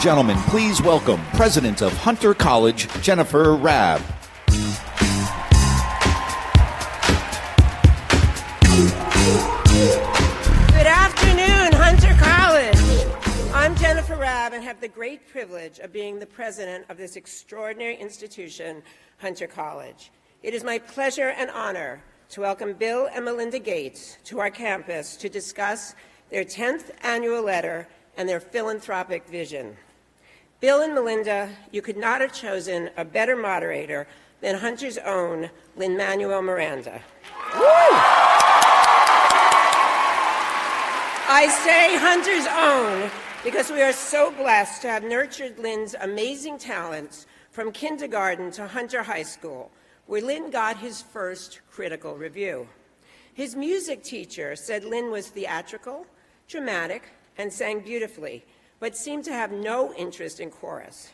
gentlemen, please welcome President of Hunter College, Jennifer Rabb. Good afternoon, Hunter College. I'm Jennifer Rabb and have the great privilege of being the president of this extraordinary institution, Hunter College. It is my pleasure and honor to welcome Bill and Melinda Gates to our campus to discuss their 10th annual letter and their philanthropic vision. Bill and Melinda, you could not have chosen a better moderator than Hunter's own Lin-Manuel Miranda. Woo! I say Hunter's own because we are so blessed to have nurtured Lin's amazing talents from kindergarten to Hunter High School, where Lin got his first critical review. His music teacher said Lin was theatrical, dramatic, and sang beautifully, but seemed to have no interest in chorus.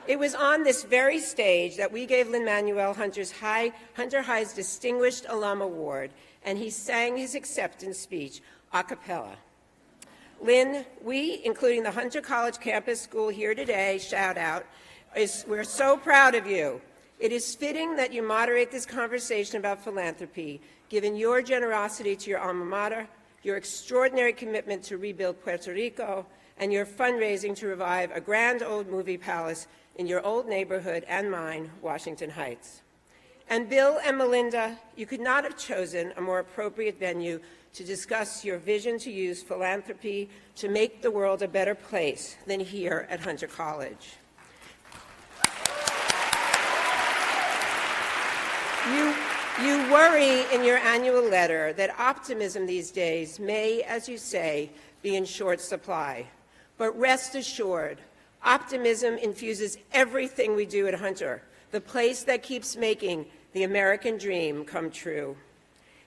It was on this very stage that we gave Lin-Manuel Hunter High's Distinguished Alum Award, and he sang his acceptance speech a cappella. Lin, we, including the Hunter College Campus School here today, shout out, we're so proud of you. It is fitting that you moderate this conversation about philanthropy, given your generosity to your alma mater, your extraordinary commitment to rebuild Puerto Rico, and your fundraising to revive a grand old movie palace in your old neighborhood and mine, Washington Heights. And Bill and Melinda, you could not have chosen a more appropriate venue to discuss your vision to use philanthropy to make the world a better place than here at Hunter College. You worry in your annual letter that optimism these days may, as you say, be in short supply. But rest assured, optimism infuses everything we do at Hunter, the place that keeps making the American dream come true.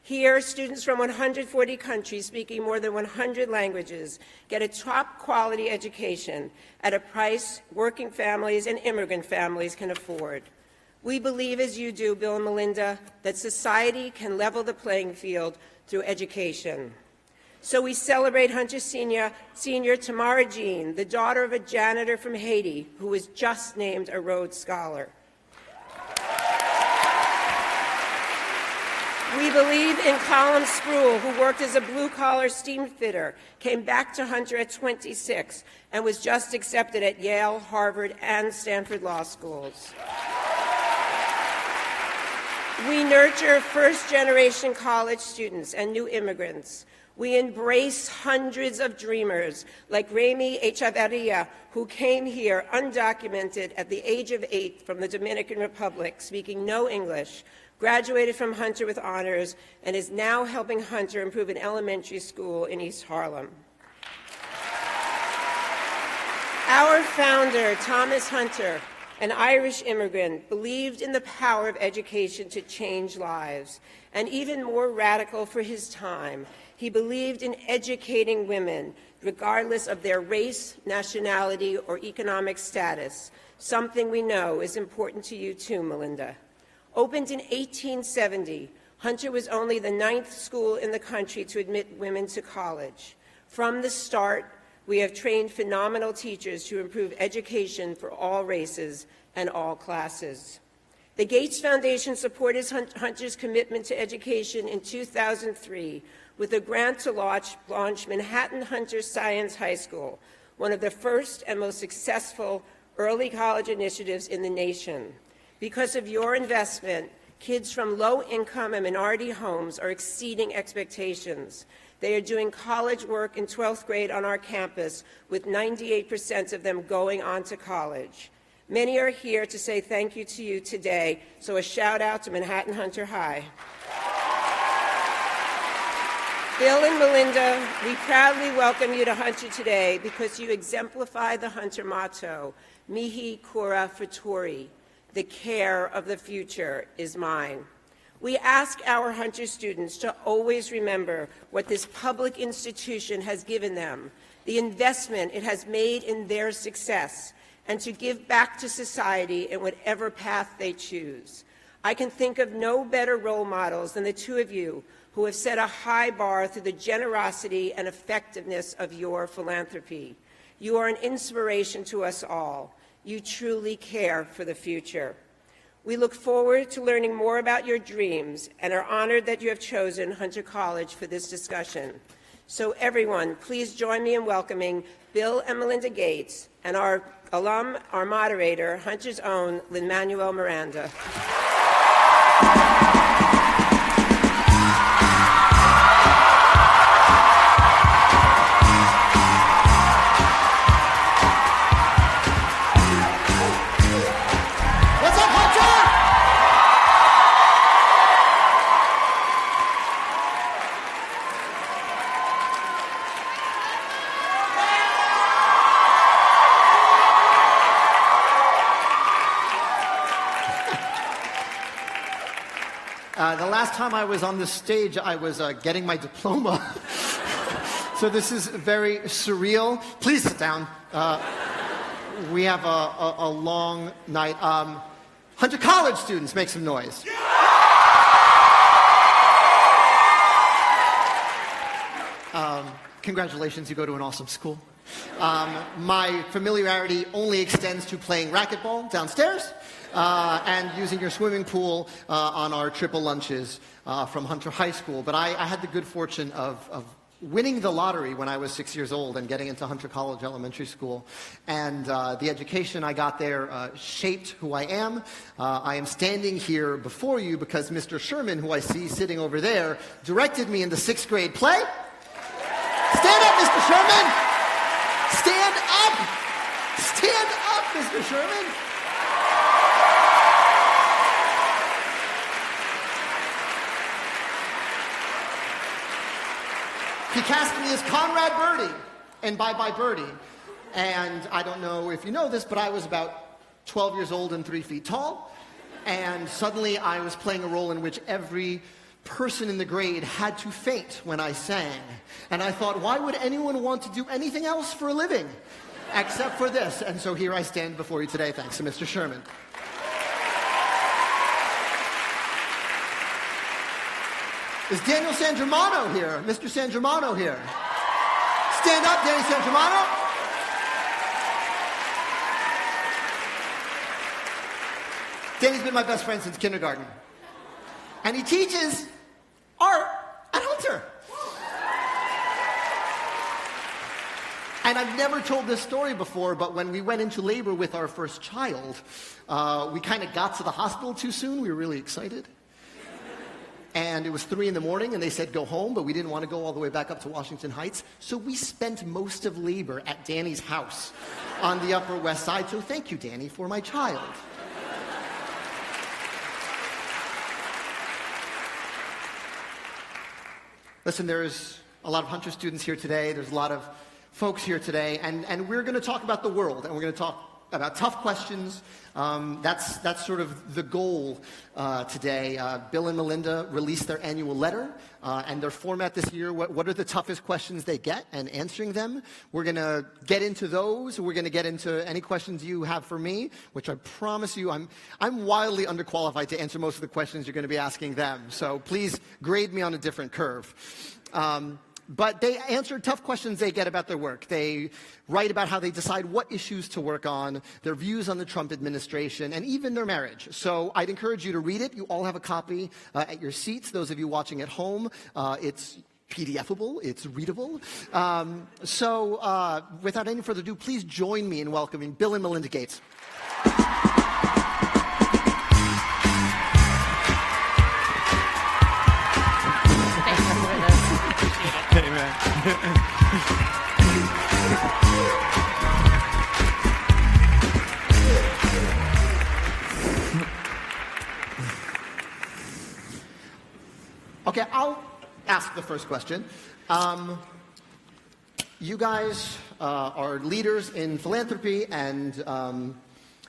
Here, students from 140 countries speaking more than 100 languages get a top-quality education at a price working families and immigrant families can afford. We believe, as you do, Bill and Melinda, that society can level the playing field through education. So we celebrate Hunter Senior Tamara Jean, the daughter of a janitor from Haiti who was just named a Rhodes Scholar. We believe in Colin Spruill, who worked as a blue-collar steam fitter, came back to Hunter at 26, and was just accepted at Yale, Harvard, and Stanford law schools. We nurture first-generation college students and new immigrants. We embrace hundreds of dreamers like Remy Echeverria, who came here undocumented at the age of 8 from the Dominican Republic, speaking no English, graduated from Hunter with honors, and is now helping Hunter improve an elementary school in East Harlem. Our founder, Thomas Hunter, an Irish immigrant, believed in the power of education to change lives, and even more radical for his time, he believed in educating women regardless of their race, nationality, or economic status, something we know is important to you too, Melinda. Opened in 1870, Hunter was only the 9th school in the country to admit women to college. From the start, we have trained phenomenal teachers to improve education for all races and all classes. The Gates Foundation supported Hunter's commitment to education in 2003 with a grant to launch Manhattan Hunter Science High School, one of the first and most successful early college initiatives in the nation. Because of your investment, kids from low-income and minority homes are exceeding expectations. They are doing college work in 12th grade on our campus, with 98% of them going on to college. Many are here to say thank you to you today, so a shout out to Manhattan Hunter High. Bill and Melinda, we proudly welcome you to Hunter today because you exemplify the Hunter motto, Mihi Cura Futuri, the care of the future is mine. We ask our Hunter students to always remember what this public institution has given them, the investment it has made in their success, and to give back to society in whatever path they choose. I can think of no better role models than the two of you who have set a high bar through the generosity and effectiveness of your philanthropy. You are an inspiration to us all. You truly care for the future. We look forward to learning more about your dreams and are honored that you have chosen Hunter College for this discussion. So everyone, please join me in welcoming Bill and Melinda Gates and our alum, our moderator, Hunter's own Lin-Manuel Miranda. The last time I was on this stage, I was getting my diploma. So this is very surreal. Please sit down. We have a long night. Hunter College students, make some noise. Congratulations, you go to an awesome school. My familiarity only extends to playing racquetball downstairs and using your swimming pool on our triple lunches from Hunter High School. But I had the good fortune of winning the lottery when I was 6 years old and getting into Hunter College Elementary School. And the education I got there shaped who I am. I am standing here before you because Mr. Sherman, who I see sitting over there, directed me in the 6th grade play. Stand up, Mr. Sherman! Stand up! Stand up, Mr. Sherman! He cast me as Conrad Birdie in Bye Bye Birdie. And I don't know if you know this, but I was about 12 years old and 3 feet tall. And suddenly I was playing a role in which every person in the grade had to faint when I sang. And I thought, why would anyone want to do anything else for a living except for this? And so here I stand before you today, thanks to Mr. Sherman. Is Daniel San Germano here? Mr. San Germano here. Stand up, Danny San Germano. Danny's been my best friend since kindergarten. And he teaches art at Hunter. And I've never told this story before, but when we went into labor with our first child, we kind of got to the hospital too soon. We were really excited. And it was 3 a.m, and they said go home, but we didn't want to go all the way back up to Washington Heights. So we spent most of labor at Danny's house on the Upper West Side. So thank you, Danny, for my child. Listen, there's a lot of Hunter students here today. There's a lot of folks here today. And we're going to talk about the world, and we're going to talk about tough questions. That's sort of the goal today. Bill and Melinda released their annual letter, and their format this year, what are the toughest questions they get and answering them. We're going to get into those. We're going to get into any questions you have for me, which I promise you I'm wildly underqualified to answer most of the questions you're going to be asking them. So please grade me on a different curve. But they answer tough questions they get about their work. They write about how they decide what issues to work on, their views on the Trump administration, and even their marriage. So I'd encourage you to read it. You all have a copy at your seats. Those of you watching at home, it's PDF-able, it's readable. So without any further ado, please join me in welcoming Bill and Melinda Gates. Amen. Okay, I'll ask the first question. You guys are leaders in philanthropy and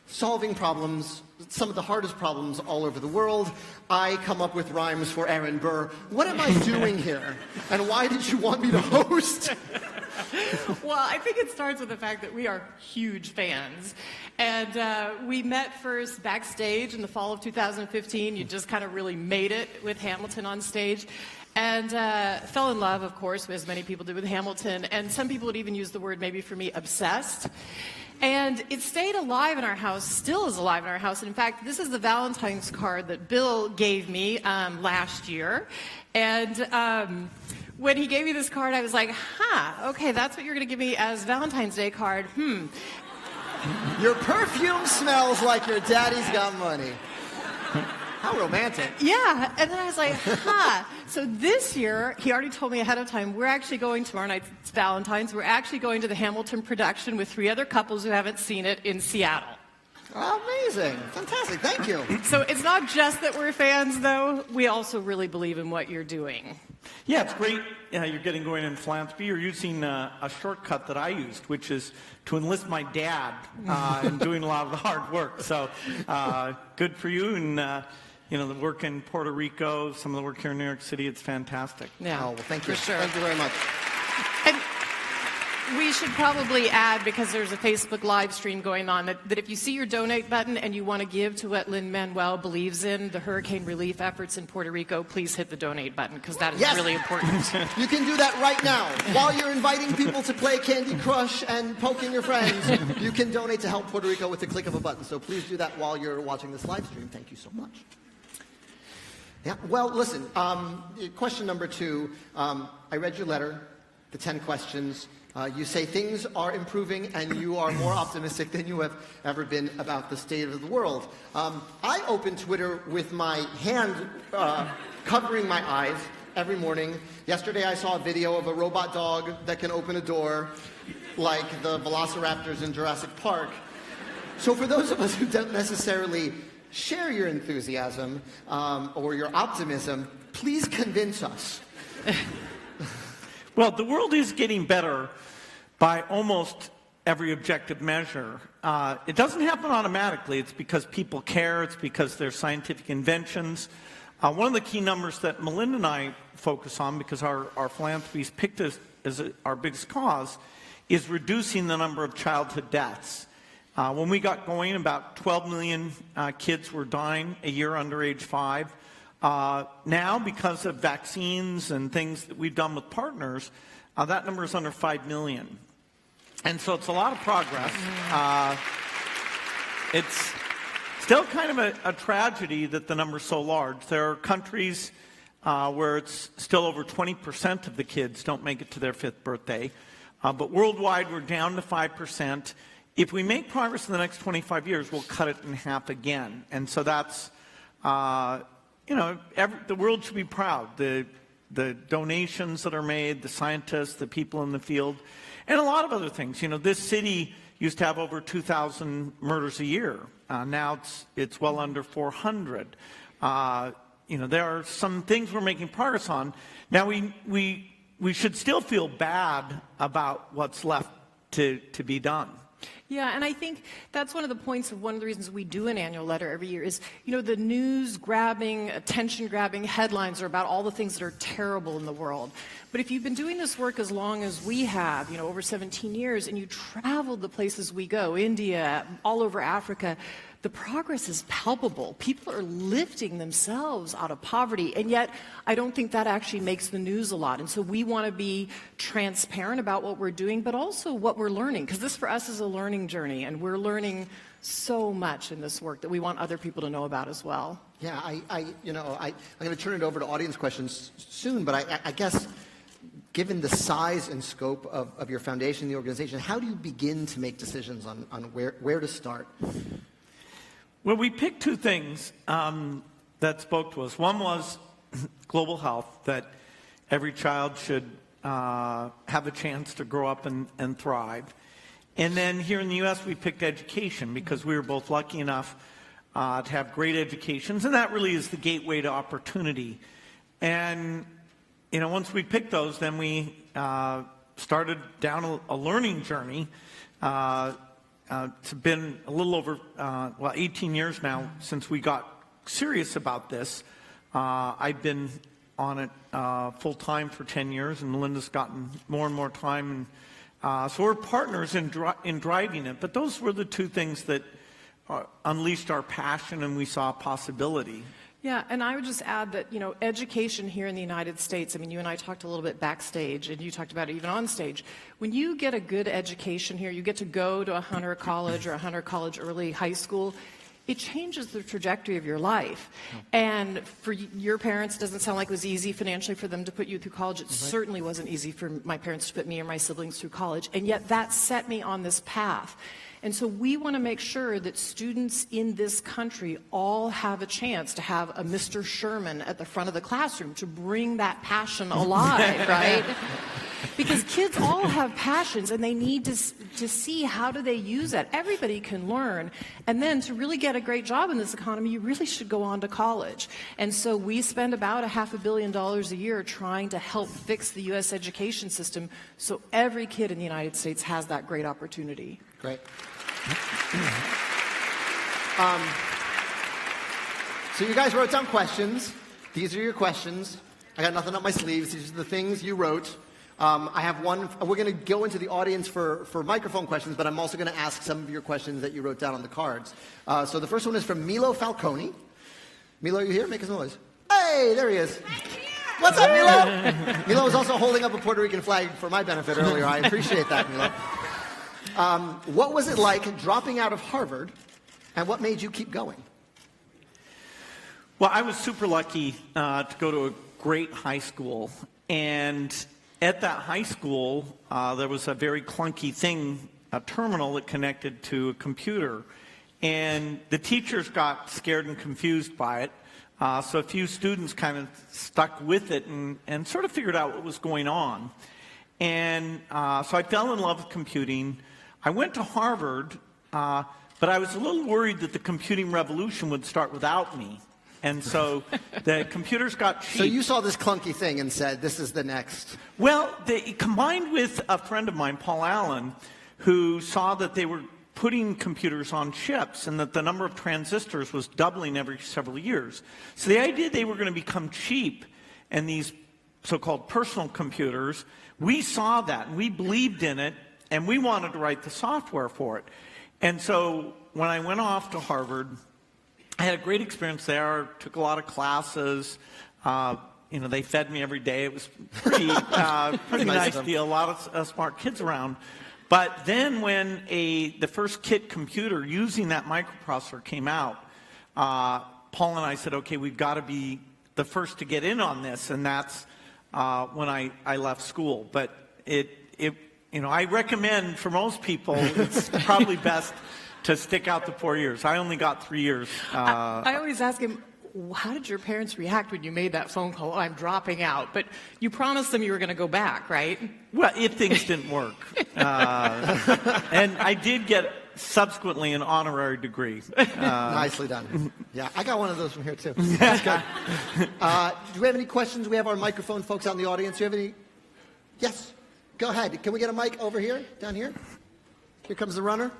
solving problems, some of the hardest problems all over the world. I come up with rhymes for Aaron Burr. What am I doing here? And why did you want me to host? Well, I think it starts with the fact that we are huge fans. And we met first backstage in the fall of 2015. You just kind of really made it with Hamilton on stage. And fell in love, of course, as many people did with Hamilton. And some people would even use the word, maybe for me, obsessed. And it stayed alive in our house, still is alive in our house. And in fact, this is the Valentine's card that Bill gave me last year. And when he gave me this card, I was like, okay, that's what you're going to give me as Valentine's Day card. Your perfume smells like your daddy's got money. How romantic. Yeah, and then I was like, So this year, he already told me ahead of time, we're actually going, tomorrow night, it's Valentine's, we're actually going to the Hamilton production with 3 other couples who haven't seen it in Seattle. Oh, amazing. Fantastic. Thank you. So it's not just that we're fans, though. We also really believe in what you're doing. Yeah, it's great you're getting going in philanthropy. You're using a shortcut that I used, which is to enlist my dad in doing a lot of the hard work. So good for you. And, the work in Puerto Rico, some of the work here in New York City, it's fantastic. Yeah. Oh, well, thank you. For sure. Thank you very much. And we should probably add, because there's a Facebook live stream going on, that if you see your donate button and you want to give to what Lin-Manuel believes in, the hurricane relief efforts in Puerto Rico, please hit the donate button, because that is really important. You can do that right now. While you're inviting people to play Candy Crush and poking your friends, you can donate to help Puerto Rico with the click of a button. So please do that while you're watching this live stream. Thank you so much. Yeah, well, listen, question number 2. I read your letter, the 10 questions. You say things are improving and you are more optimistic than you have ever been about the state of the world. I open Twitter with my hand covering my eyes every morning. Yesterday I saw a video of a robot dog that can open a door like the velociraptors in Jurassic Park. So for those of us who don't necessarily share your enthusiasm or your optimism, please convince us. Well, the world is getting better by almost every objective measure. It doesn't happen automatically. It's because people care. It's because there's scientific inventions. One of the key numbers that Melinda and I focus on, because our philanthropy's picked as our biggest cause, is reducing the number of childhood deaths. When we got going, about 12 million kids were dying a year under age 5. Now, because of vaccines and things that we've done with partners, that number is under 5 million. And so it's a lot of progress. It's still kind of a tragedy that the number's so large. There are countries where it's still over 20% of the kids don't make it to their 5th birthday. But worldwide, we're down to 5%. If we make progress in the next 25 years, we'll cut it in half again. And so that's, the world should be proud. The donations that are made, the scientists, the people in the field, and a lot of other things. This city used to have over 2,000 murders a year. Now it's well under 400. There are some things we're making progress on. Now we should still feel bad about what's left to be done. Yeah, and I think that's one of the points of one of the reasons we do an annual letter every year is, the news-grabbing, attention-grabbing headlines are about all the things that are terrible in the world. But if you've been doing this work as long as we have, over 17 years, and you traveled the places we go, India, all over Africa, the progress is palpable. People are lifting themselves out of poverty, and yet I don't think that actually makes the news a lot. And so we want to be transparent about what we're doing, but also what we're learning, because this for us is a learning journey, and we're learning so much in this work that we want other people to know about as well. Yeah, I'm going to turn it over to audience questions soon, but I guess given the size and scope of your foundation, the organization, how do you begin to make decisions on where to start? Well, we picked 2 things that spoke to us. One was global health, that every child should have a chance to grow up and thrive. And then here in the U.S., we picked education because we were both lucky enough to have great educations, and that really is the gateway to opportunity. And, once we picked those, then we started down a learning journey. It's been a little over, 18 years now since we got serious about this. I've been on it full-time for 10 years, and Melinda's gotten more and more time. And so we're partners in driving it. But those were the 2 things that unleashed our passion, and we saw a possibility. Yeah, and I would just add that, education here in the United States, I mean, you and I talked a little bit backstage, and you talked about it even on stage. When you get a good education here, you get to go to a Hunter College or a Hunter College early high school, it changes the trajectory of your life. And for your parents, it doesn't sound like it was easy financially for them to put you through college. It certainly wasn't easy for my parents to put me or my siblings through college, and yet that set me on this path. And so we want to make sure that students in this country all have a chance to have a Mr. Sherman at the front of the classroom to bring that passion alive, right? Because kids all have passions, and they need to see how do they use that. Everybody can learn. And then to really get a great job in this economy, you really should go on to college. And so we spend about $500 million a year trying to help fix the U.S. education system so every kid in the United States has that great opportunity. Great. So you guys wrote down questions. These are your questions. I got nothing up my sleeves. These are the things you wrote. I have one. We're going to go into the audience for microphone questions, but I'm also going to ask some of your questions that you wrote down on the cards. So the first one is from Milo Falcone. Milo, are you here? Make some noise. Hey, there he is. What's up, Milo? Milo was also holding up a Puerto Rican flag for my benefit earlier. I appreciate that, Milo. What was it like dropping out of Harvard, and what made you keep going? Well, I was super lucky to go to a great high school, and at that high school, there was a very clunky thing, a terminal that connected to a computer, and the teachers got scared and confused by it, so a few students kind of stuck with it and sort of figured out what was going on. And so I fell in love with computing. I went to Harvard, but I was a little worried that the computing revolution would start without me. And so the computers got cheap. So you saw this clunky thing and said, this is the next. Well, combined with a friend of mine, Paul Allen, who saw that they were putting computers on chips and that the number of transistors was doubling every several years. So the idea they were going to become cheap and these so-called personal computers, we saw that and we believed in it. And we wanted to write the software for it. And so when I went off to Harvard, I had a great experience there, took a lot of classes. They fed me every day. It was pretty nice deal, a lot of smart kids around. But then when the first kit computer using that microprocessor came out, Paul and I said, okay, we've got to be the first to get in on this. And that's when I left school. But I recommend for most people, it's probably best to stick out the 4 years. I only got 3 years. I always ask him, how did your parents react when you made that phone call? Oh, I'm dropping out. But you promised them you were going to go back, right? Well, if things didn't work. And I did get subsequently an honorary degree. Nicely done. Yeah, I got one of those from here, too. That's good. Do we have any questions? We have our microphone folks out in the audience. Do you have any? Yes. Go ahead. Can we get a mic over here, down here? Here comes the runner.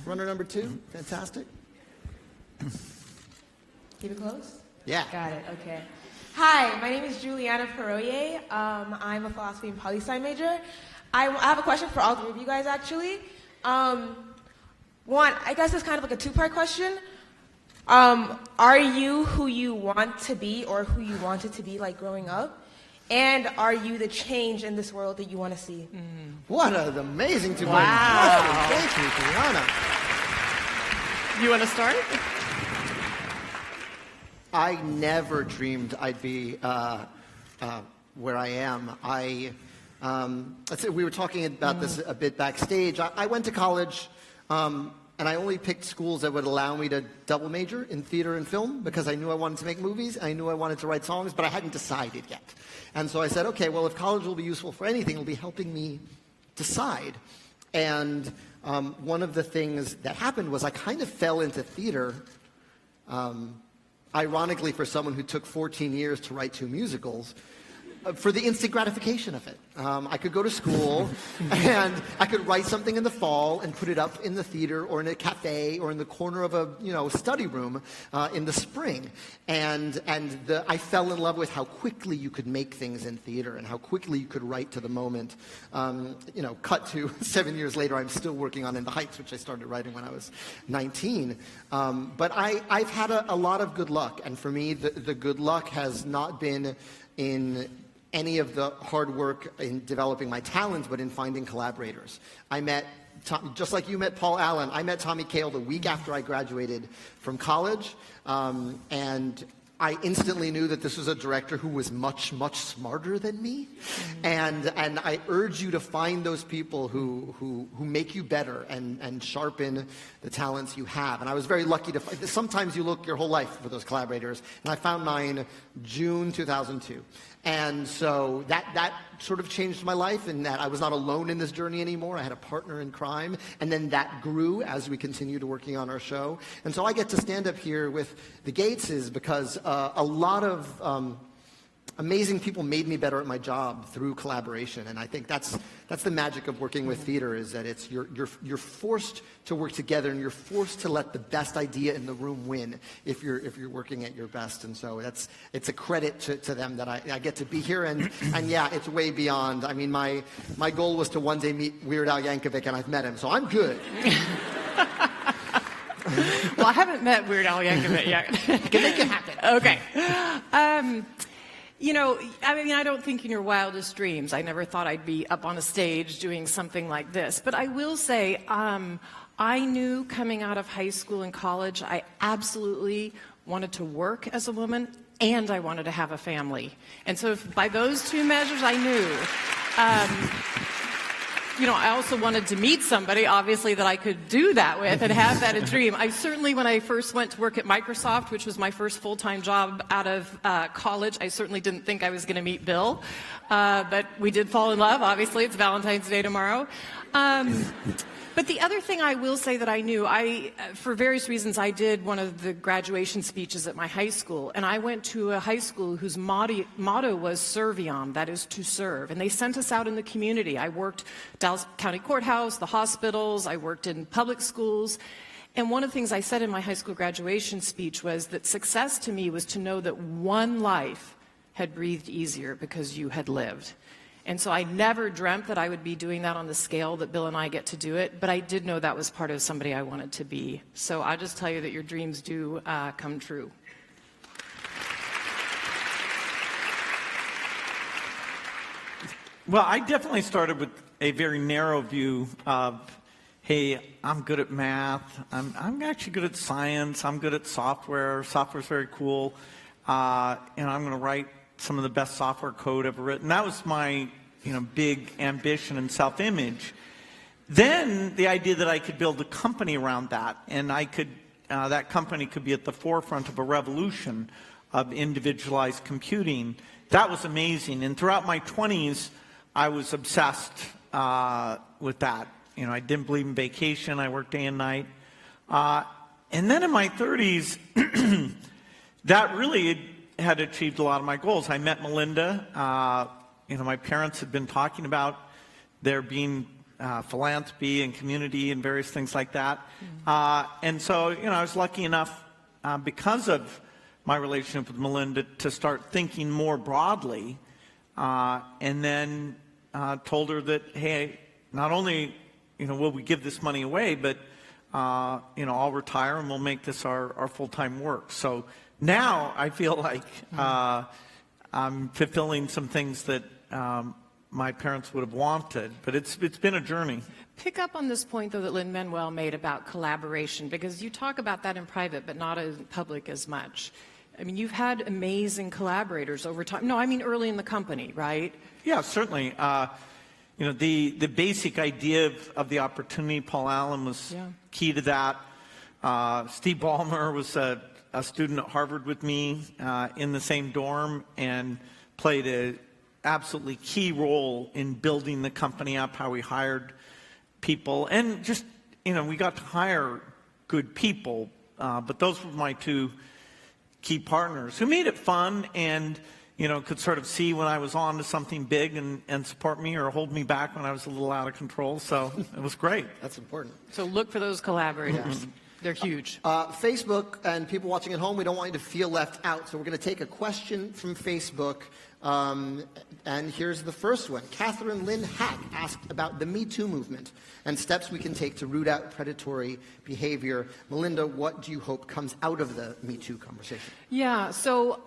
Runner number 2. Fantastic. Keep it close? Yeah. Got it. Okay. Hi, my name is Juliana Peroye. I'm a philosophy and poli-sci major. I have a question for all three of you guys, actually. One, I guess it's kind of like a two-part question. Are you who you want to be or who you wanted to be like growing up? And are you the change in this world that you want to see? What an amazing two-part Wow. question. Thank you, Juliana. You want to start? I never dreamed I'd be where I am. Let's say we were talking about this a bit backstage. I went to college, and I only picked schools that would allow me to double major in theater and film because I knew I wanted to make movies. I knew I wanted to write songs, but I hadn't decided yet. And so I said, okay, well, if college will be useful for anything, it'll be helping me decide. And one of the things that happened was I kind of fell into theater. Ironically, for someone who took 14 years to write 2 musicals, for the instant gratification of it. I could go to school and I could write something in the fall and put it up in the theater or in a cafe or in the corner of a study room in the spring. And I fell in love with how quickly you could make things in theater and how quickly you could write to the moment. Cut to 7 years later, I'm still working on In the Heights, which I started writing when I was 19. But I've had a lot of good luck. And for me, the good luck has not been in any of the hard work in developing my talents, but in finding collaborators. I met, just like you met Paul Allen, I met Tommy Kail the week after I graduated from college, and I instantly knew that this was a director who was much, much smarter than me. And I urge you to find those people who make you better and sharpen the talents you have. And I was very lucky to find, sometimes you look your whole life for those collaborators, and I found mine June 2002. And so that sort of changed my life in that I was not alone in this journey anymore. I had a partner in crime. And then that grew as we continued working on our show. And so I get to stand up here with the Gateses because a lot of amazing people made me better at my job through collaboration. And I think that's the magic of working with theater, is that it's you're forced to work together and you're forced to let the best idea in the room win if you're working at your best. And so it's a credit to them that I get to be here. And yeah, it's way beyond. I mean, my goal was to one day meet Weird Al Yankovic, and I've met him, so I'm good. Well, I haven't met Weird Al Yankovic yet. Can make it happen. Okay. I don't think in your wildest dreams I never thought I'd be up on a stage doing something like this. But I will say, I knew coming out of high school and college, I absolutely wanted to work as a woman and I wanted to have a family. And so by those two measures, I knew. I also wanted to meet somebody, obviously, that I could do that with and have that a dream. I certainly, when I first went to work at Microsoft, which was my first full-time job out of college, I certainly didn't think I was going to meet Bill. But we did fall in love, obviously. It's Valentine's Day tomorrow. But the other thing I will say that I knew, for various reasons, I did one of the graduation speeches at my high school, and I went to a high school whose motto was Serviam, that is to serve, and they sent us out in the community. I worked Dallas County Courthouse, the hospitals, I worked in public schools, and one of the things I said in my high school graduation speech was that success to me was to know that one life had breathed easier because you had lived. And so I never dreamt that I would be doing that on the scale that Bill and I get to do it, but I did know that was part of somebody I wanted to be. So I'll just tell you that your dreams do come true. Well, I definitely started with a very narrow view of, hey, I'm good at math, I'm actually good at science, I'm good at software, software's very cool, and I'm going to write some of the best software code ever written. That was my, big ambition and self-image. Then the idea that I could build a company around that, and that company could be at the forefront of a revolution of individualized computing. That was amazing. And throughout my 20s, I was obsessed with that. I didn't believe in vacation. I worked day and night. And then in my 30s, that really had achieved a lot of my goals. I met Melinda. My parents had been talking about there being philanthropy and community and various things like that. And so, I was lucky enough because of my relationship with Melinda to start thinking more broadly, and then told her that, hey, not only, will we give this money away, but, I'll retire and we'll make this our full-time work. So now I feel like I'm fulfilling some things that my parents would have wanted, but it's been a journey. Pick up on this point, though, that Lin-Manuel made about collaboration, because you talk about that in private, but not in public as much. I mean, you've had amazing collaborators over time. No, I mean early in the company, right? Yeah, certainly. The basic idea of the opportunity, Paul Allen was key to that. Steve Ballmer was a student at Harvard with me in the same dorm and played an absolutely key role in building the company up, how we hired people. And just, we got to hire good people, but those were my two key partners who made it fun. And, could sort of see when I was on to something big and support me or hold me back when I was a little out of control. So it was great. That's important. So look for those collaborators. They're huge. Facebook and people watching at home, we don't want you to feel left out. So we're going to take a question from Facebook. And here's the first one. Catherine Lynn Hack asked about the Me Too movement and steps we can take to root out predatory behavior. Melinda, what do you hope comes out of the Me Too conversation? Yeah, so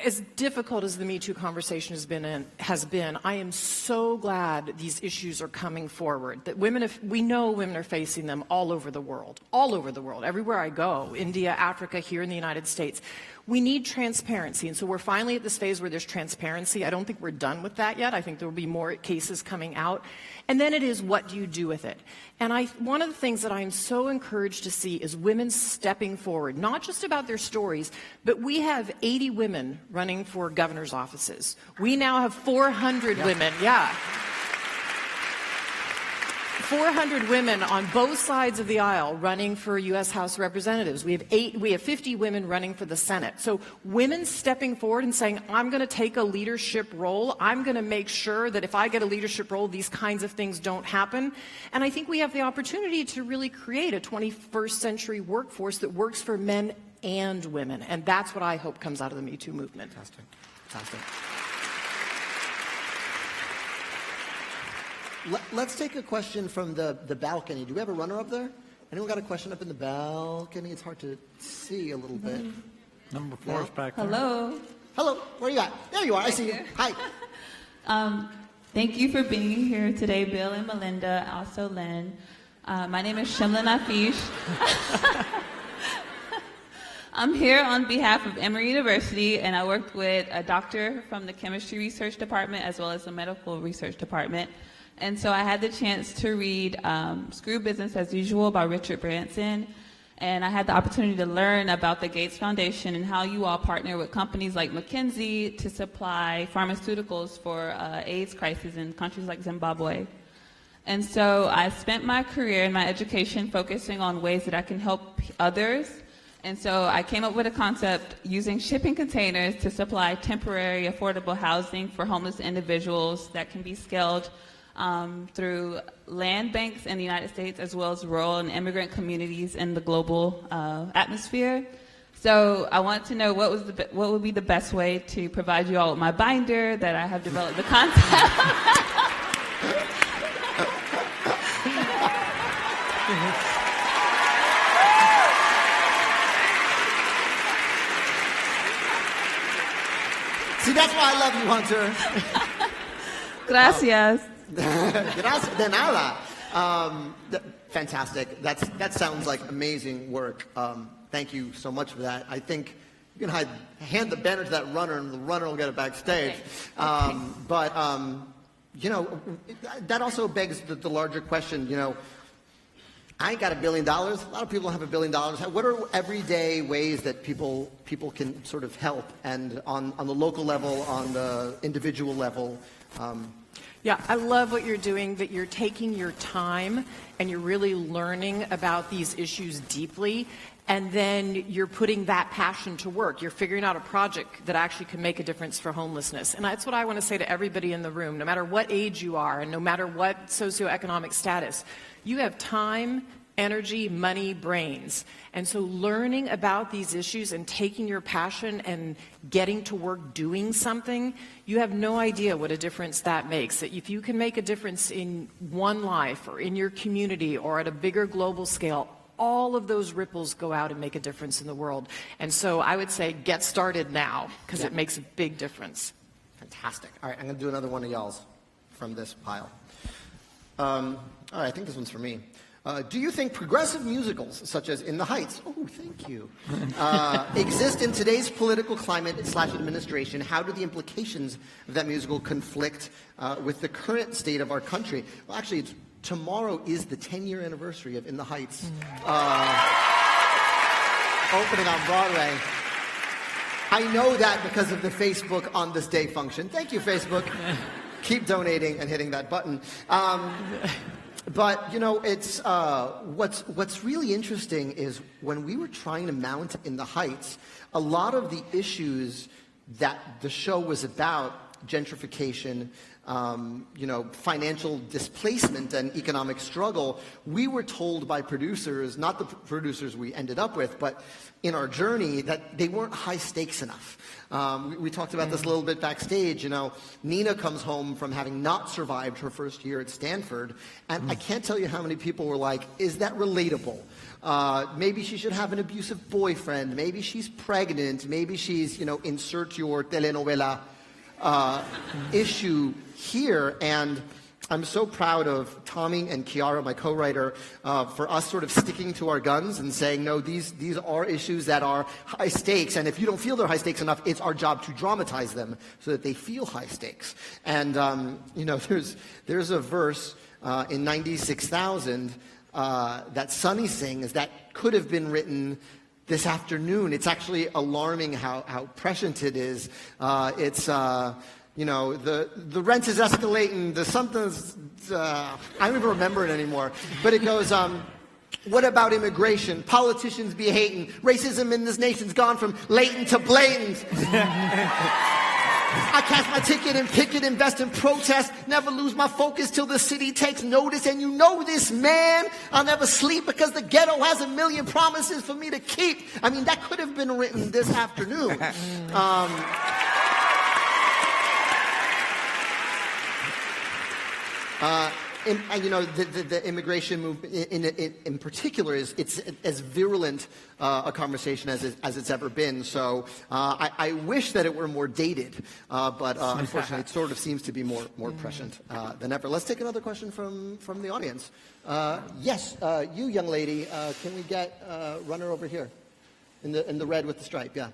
as difficult as the Me Too conversation has been, I am so glad these issues are coming forward. That we know women are facing them all over the world, everywhere I go, India, Africa, here in the United States. We need transparency, and so we're finally at this phase where there's transparency. I don't think we're done with that yet. I think there will be more cases coming out. And then it is, what do you do with it? And one of the things that I'm so encouraged to see is women stepping forward, not just about their stories, but we have 80 women running for governor's offices. We now have 400 women, 400 women on both sides of the aisle running for U.S. House of Representatives. We have 50 women running for the Senate. So women stepping forward and saying, I'm going to take a leadership role. I'm going to make sure that if I get a leadership role, these kinds of things don't happen. And I think we have the opportunity to really create a 21st century workforce that works for men and women. And that's what I hope comes out of the Me Too movement. Fantastic. Let's take a question from the balcony. Do we have a runner up there? Anyone got a question up in the balcony? It's hard to see a little bit. Number 4 is back there. Hello. Hello. Where are you at? There you are. I see you. Hi. Thank you for being here today, Bill and Melinda, also Lynn. My name is Shimlin Afish. I'm here on behalf of Emory University, and I worked with a doctor from the chemistry research department as well as the medical research department. And so I had the chance to read Screw Business as Usual by Richard Branson. And I had the opportunity to learn about the Gates Foundation and how you all partner with companies like McKinsey to supply pharmaceuticals for AIDS crisis in countries like Zimbabwe. And so I spent my career and my education focusing on ways that I can help others. And so I came up with a concept using shipping containers to supply temporary affordable housing for homeless individuals that can be scaled through land banks in the United States as well as rural and immigrant communities in the global atmosphere. So I want to know what would be the best way to provide you all with my binder that I have developed the concept. See, that's why I love you, Hunter. Gracias. Gracias de nada. Fantastic. That sounds like amazing work. Thank you so much for that. I think you can hand the banner to that runner, and the runner will get it backstage. Okay. But that also begs the larger question. I got $1 billion. A lot of people don't have $1 billion. What are everyday ways that people can sort of help, and on the local level, on the individual level? Yeah, I love what you're doing, that you're taking your time and you're really learning about these issues deeply, and then you're putting that passion to work. You're figuring out a project that actually can make a difference for homelessness. And that's what I want to say to everybody in the room, no matter what age you are and no matter what socioeconomic status. You have time, energy, money, brains. And so learning about these issues and taking your passion and getting to work doing something, you have no idea what a difference that makes. That if you can make a difference in one life or in your community or at a bigger global scale, all of those ripples go out and make a difference in the world. And so I would say get started now, because it makes a big difference. Fantastic. All right, I'm going to do another one of y'all's from this pile. All right, I think this one's for me. Do you think progressive musicals, such as In the Heights, thank you, exist in today's political climate / administration? How do the implications of that musical conflict with the current state of our country? Well, actually, tomorrow is the 10-year anniversary of In the Heights opening on Broadway. I know that because of the Facebook On This Day function. Thank you, Facebook. Keep donating and hitting that button. But, it's what's really interesting is when we were trying to mount In the Heights, a lot of the issues that the show was about gentrification, financial displacement and economic struggle, we were told by producers, not the producers we ended up with, but in our journey, that they weren't high stakes enough. We talked about this a little bit backstage. Nina comes home from having not survived her first year at Stanford, and I can't tell you how many people were like, is that relatable? Maybe she should have an abusive boyfriend. Maybe she's pregnant. Maybe she's, insert your telenovela issue here. And I'm so proud of Tommy and Kiara, my co-writer, for us sort of sticking to our guns and saying, no, these are issues that are high stakes. And if you don't feel they're high stakes enough, it's our job to dramatize them so that they feel high stakes. And, there's a verse in 96,000 that Sunny sings that could have been written this afternoon. It's actually alarming how prescient it is. The rent is escalating, the something's, I don't even remember it anymore. But it goes, what about immigration? Politicians be hating. Racism in this nation's gone from latent to blatant. I cash my ticket and picket, invest in protest, never lose my focus till the city takes notice. And you know this, man, I'll never sleep because the ghetto has a million promises for me to keep. I mean, that could have been written this afternoon. The immigration movement in particular it's as virulent a conversation as it's ever been. So I wish that it were more dated, but unfortunately it sort of seems to be more prescient than ever. Let's take another question from the audience. Yes, you young lady, can we get runner over here in the red with the stripe? Yeah.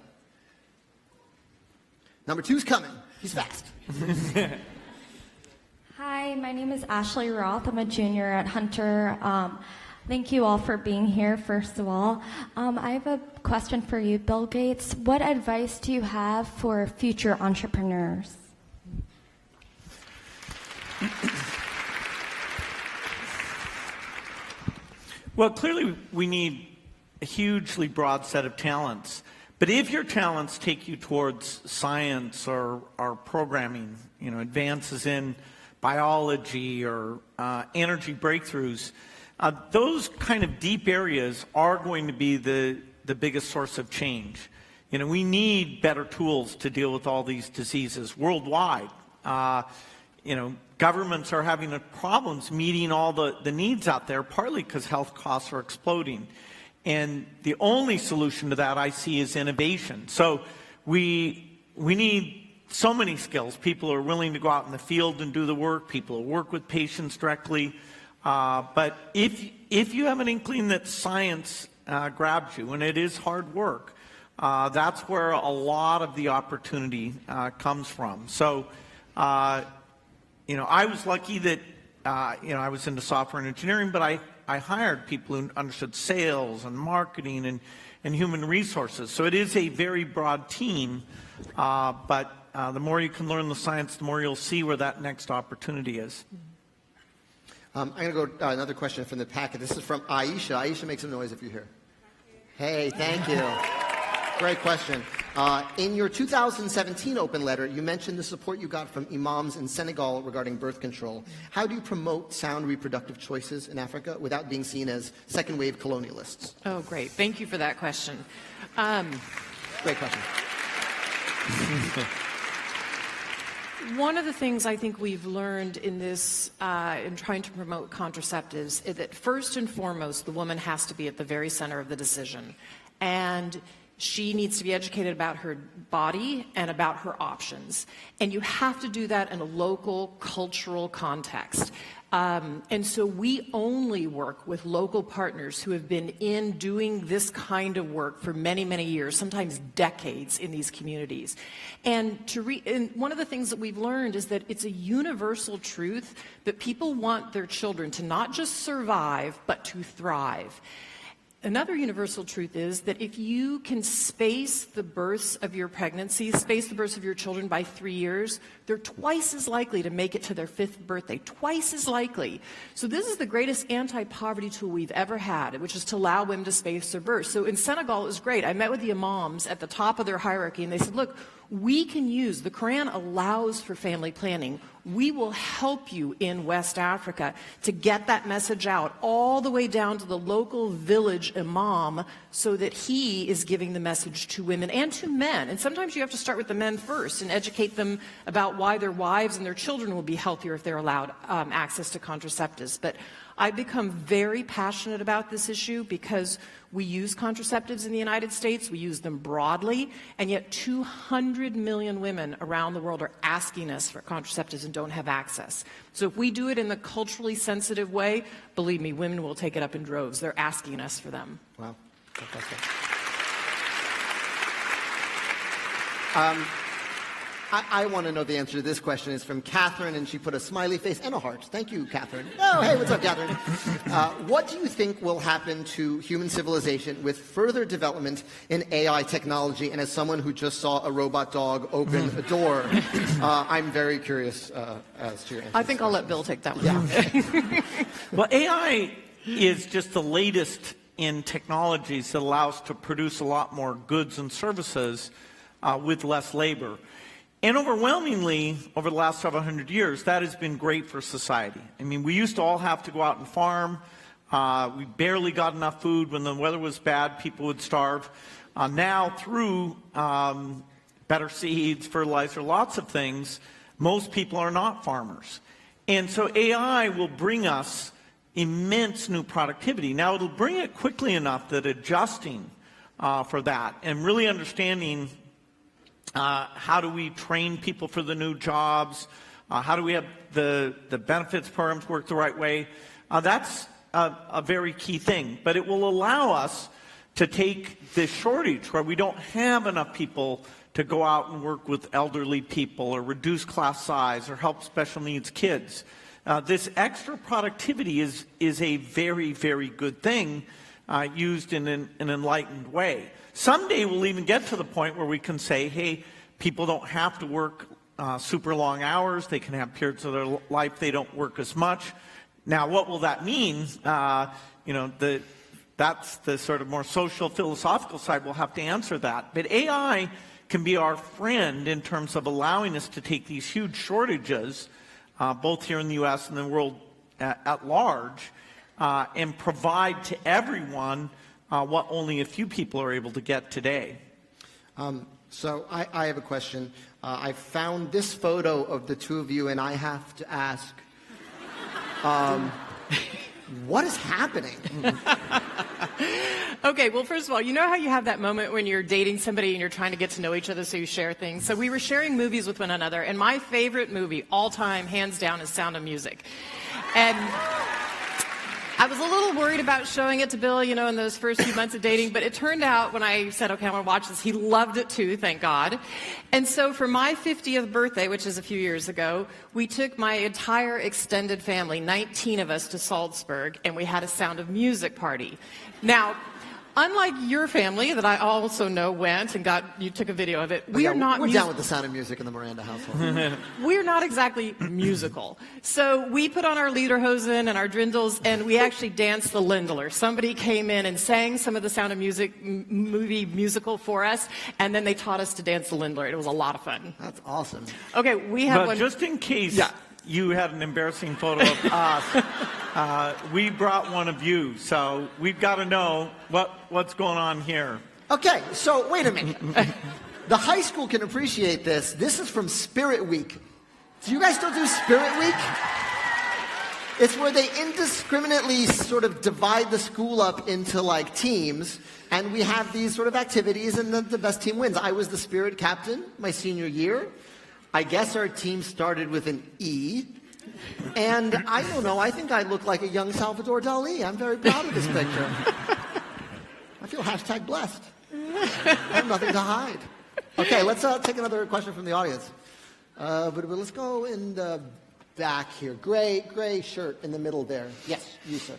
Number 2's coming. He's fast. Hi, my name is Ashley Roth. I'm a junior at Hunter. Thank you all for being here, first of all. I have a question for you, Bill Gates. What advice do you have for future entrepreneurs? Well, clearly we need a hugely broad set of talents. But if your talents take you towards science or programming, advances in biology or energy breakthroughs, those kind of deep areas are going to be the biggest source of change. We need better tools to deal with all these diseases worldwide. Governments are having problems meeting all the needs out there, partly because health costs are exploding. And the only solution to that I see is innovation. So we need so many skills. People are willing to go out in the field and do the work. People who work with patients directly. But if you have an inkling that science grabs you, and it is hard work, that's where a lot of the opportunity comes from. So, I was lucky that, I was into software and engineering, but I hired people who understood sales and marketing and human resources. So it is a very broad team, but the more you can learn the science, the more you'll see where that next opportunity is. I'm going to go another question from the packet. This is from Aisha. Aisha, make some noise if you're here. Hey, thank you. Great question. In your 2017 open letter, you mentioned the support you got from imams in Senegal regarding birth control. How do you promote sound reproductive choices in Africa without being seen as second-wave colonialists? Oh, great. Thank you for that question. Great question. One of the things I think we've learned in this, in trying to promote contraceptives, is that first and foremost, the woman has to be at the very center of the decision. And she needs to be educated about her body and about her options. And you have to do that in a local, cultural context. And so we only work with local partners who have been in doing this kind of work for many, many years, sometimes decades in these communities. And one of the things that we've learned is that it's a universal truth that people want their children to not just survive, but to thrive. Another universal truth is that if you can space the births of your pregnancy, space the births of your children by 3 years, they're twice as likely to make it to their 5th birthday, twice as likely. So this is the greatest anti-poverty tool we've ever had, which is to allow women to space their births. So in Senegal, it was great. I met with the imams at the top of their hierarchy, and they said, look, We can use, the Quran allows for family planning. We will help you in West Africa to get that message out all the way down to the local village imam so that he is giving the message to women and to men. And sometimes you have to start with the men first and educate them about why their wives and their children will be healthier if they're allowed access to contraceptives. But I've become very passionate about this issue because we use contraceptives in the United States, we use them broadly, and yet 200 million women around the world are asking us for contraceptives and don't have access. So if we do it in the culturally sensitive way, believe me, women will take it up in droves. They're asking us for them. Wow. Fantastic. I want to know the answer to this question. It's from Catherine, and she put a smiley face and a heart. Thank you, Catherine. Oh, hey, what's up, Catherine? What do you think will happen to human civilization with further development in AI technology? And as someone who just saw a robot dog open a door, I'm very curious as to your answer. I think I'll let Bill take that one. Yeah. Well, AI is just the latest in technologies that allow us to produce a lot more goods and services with less labor. And overwhelmingly, over the last several hundred years, that has been great for society. I mean, we used to all have to go out and farm. We barely got enough food. When the weather was bad, people would starve. Now, through better seeds, fertilizer, lots of things, most people are not farmers. And so AI will bring us immense new productivity. Now, it'll bring it quickly enough that adjusting for that and really understanding how do we train people for the new jobs? How do we have the benefits programs work the right way? That's a very key thing. But it will allow us to take this shortage where we don't have enough people to go out and work with elderly people or reduce class size or help special needs kids. This extra productivity is a very, very good thing used in an enlightened way. Someday we'll even get to the point where we can say, hey, people don't have to work super long hours. They can have periods of their life they don't work as much. Now, what will that mean? That's the sort of more social, philosophical side. We'll have to answer that. But AI can be our friend in terms of allowing us to take these huge shortages, both here in the U.S. and the world at large, and provide to everyone what only a few people are able to get today. So I have a question. I found this photo of the two of you, and I have to ask, what is happening? Okay, well, first of all, you know how you have that moment when you're dating somebody and you're trying to get to know each other so you share things? So we were sharing movies with one another, and my favorite movie, all time, hands down, is Sound of Music. And I was a little worried about showing it to Bill, in those first few months of dating, but it turned out when I said, okay, I'm going to watch this, he loved it too, thank God. And so for my 50th birthday, which is a few years ago, we took my entire extended family, 19 of us, to Salzburg, and we had a Sound of Music party. Now, unlike your family, that I also know went and you took a video of it, we're down with the Sound of Music in the Miranda household. We're not exactly musical. So we put on our lederhosen and our drindles, and we actually danced the Lindler. Somebody came in and sang some of the Sound of Music movie musical for us, and then they taught us to dance the Lindler. It was a lot of fun. That's awesome. Okay, we have one. Just in case you had an embarrassing photo of us, we brought one of you, so we've got to know what's going on here. Okay, so wait a minute. The high school can appreciate this. This is from Spirit Week. Do you guys still do Spirit Week? It's where they indiscriminately sort of divide the school up into teams, and we have these sort of activities, and the best team wins. I was the Spirit captain my senior year. I guess our team started with an E. And I don't know, I think I look like a young Salvador Dali. I'm very proud of this picture. I feel #blessed. I have nothing to hide. Okay, let's take another question from the audience. But let's go in the back here. Gray shirt in the middle there. Yes, you, sir.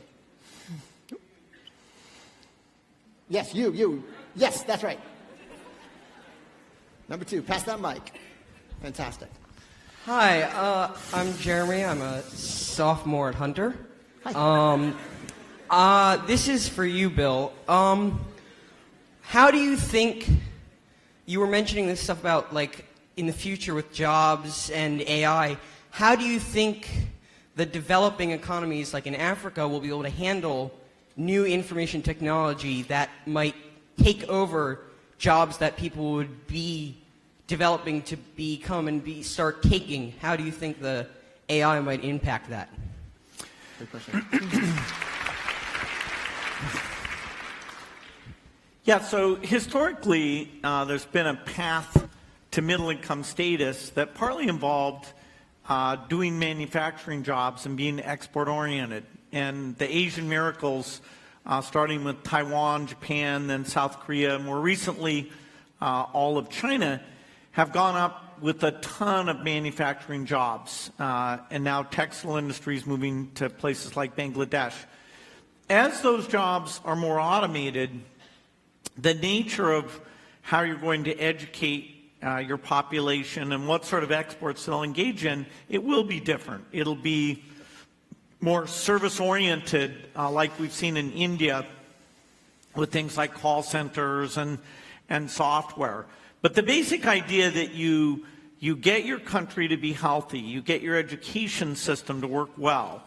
Yes, you. Yes, that's right. Number 2, pass that mic. Fantastic. Hi, I'm Jeremy. I'm a sophomore at Hunter. Hi. This is for you, Bill. How do you think you were mentioning this stuff about, like, in the future with jobs and AI. How do you think the developing economies, like in Africa, will be able to handle new information technology that might take over jobs that people would be developing to become and start taking? How do you think the AI might impact that? Good question. Yeah, so historically, there's been a path to middle-income status that partly involved doing manufacturing jobs and being export-oriented. And the Asian miracles, starting with Taiwan, Japan, then South Korea, more recently all of China, have gone up with a ton of manufacturing jobs. And now textile industry is moving to places like Bangladesh. As those jobs are more automated, the nature of how you're going to educate your population and what sort of exports they'll engage in, it will be different. It'll be more service-oriented, like we've seen in India with things like call centers and software. But the basic idea that you get your country to be healthy, you get your education system to work well,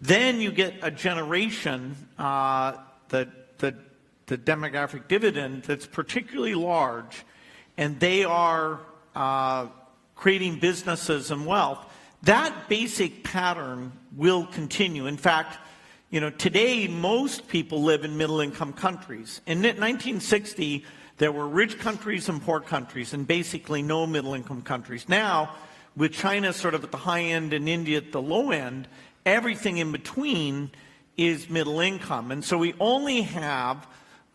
then you get a generation, the demographic dividend that's particularly large, and they are creating businesses and wealth. That basic pattern will continue. In fact, today most people live in middle-income countries. In 1960, there were rich countries and poor countries, and basically no middle-income countries. Now, with China sort of at the high end and India at the low end, everything in between is middle income. And so we only have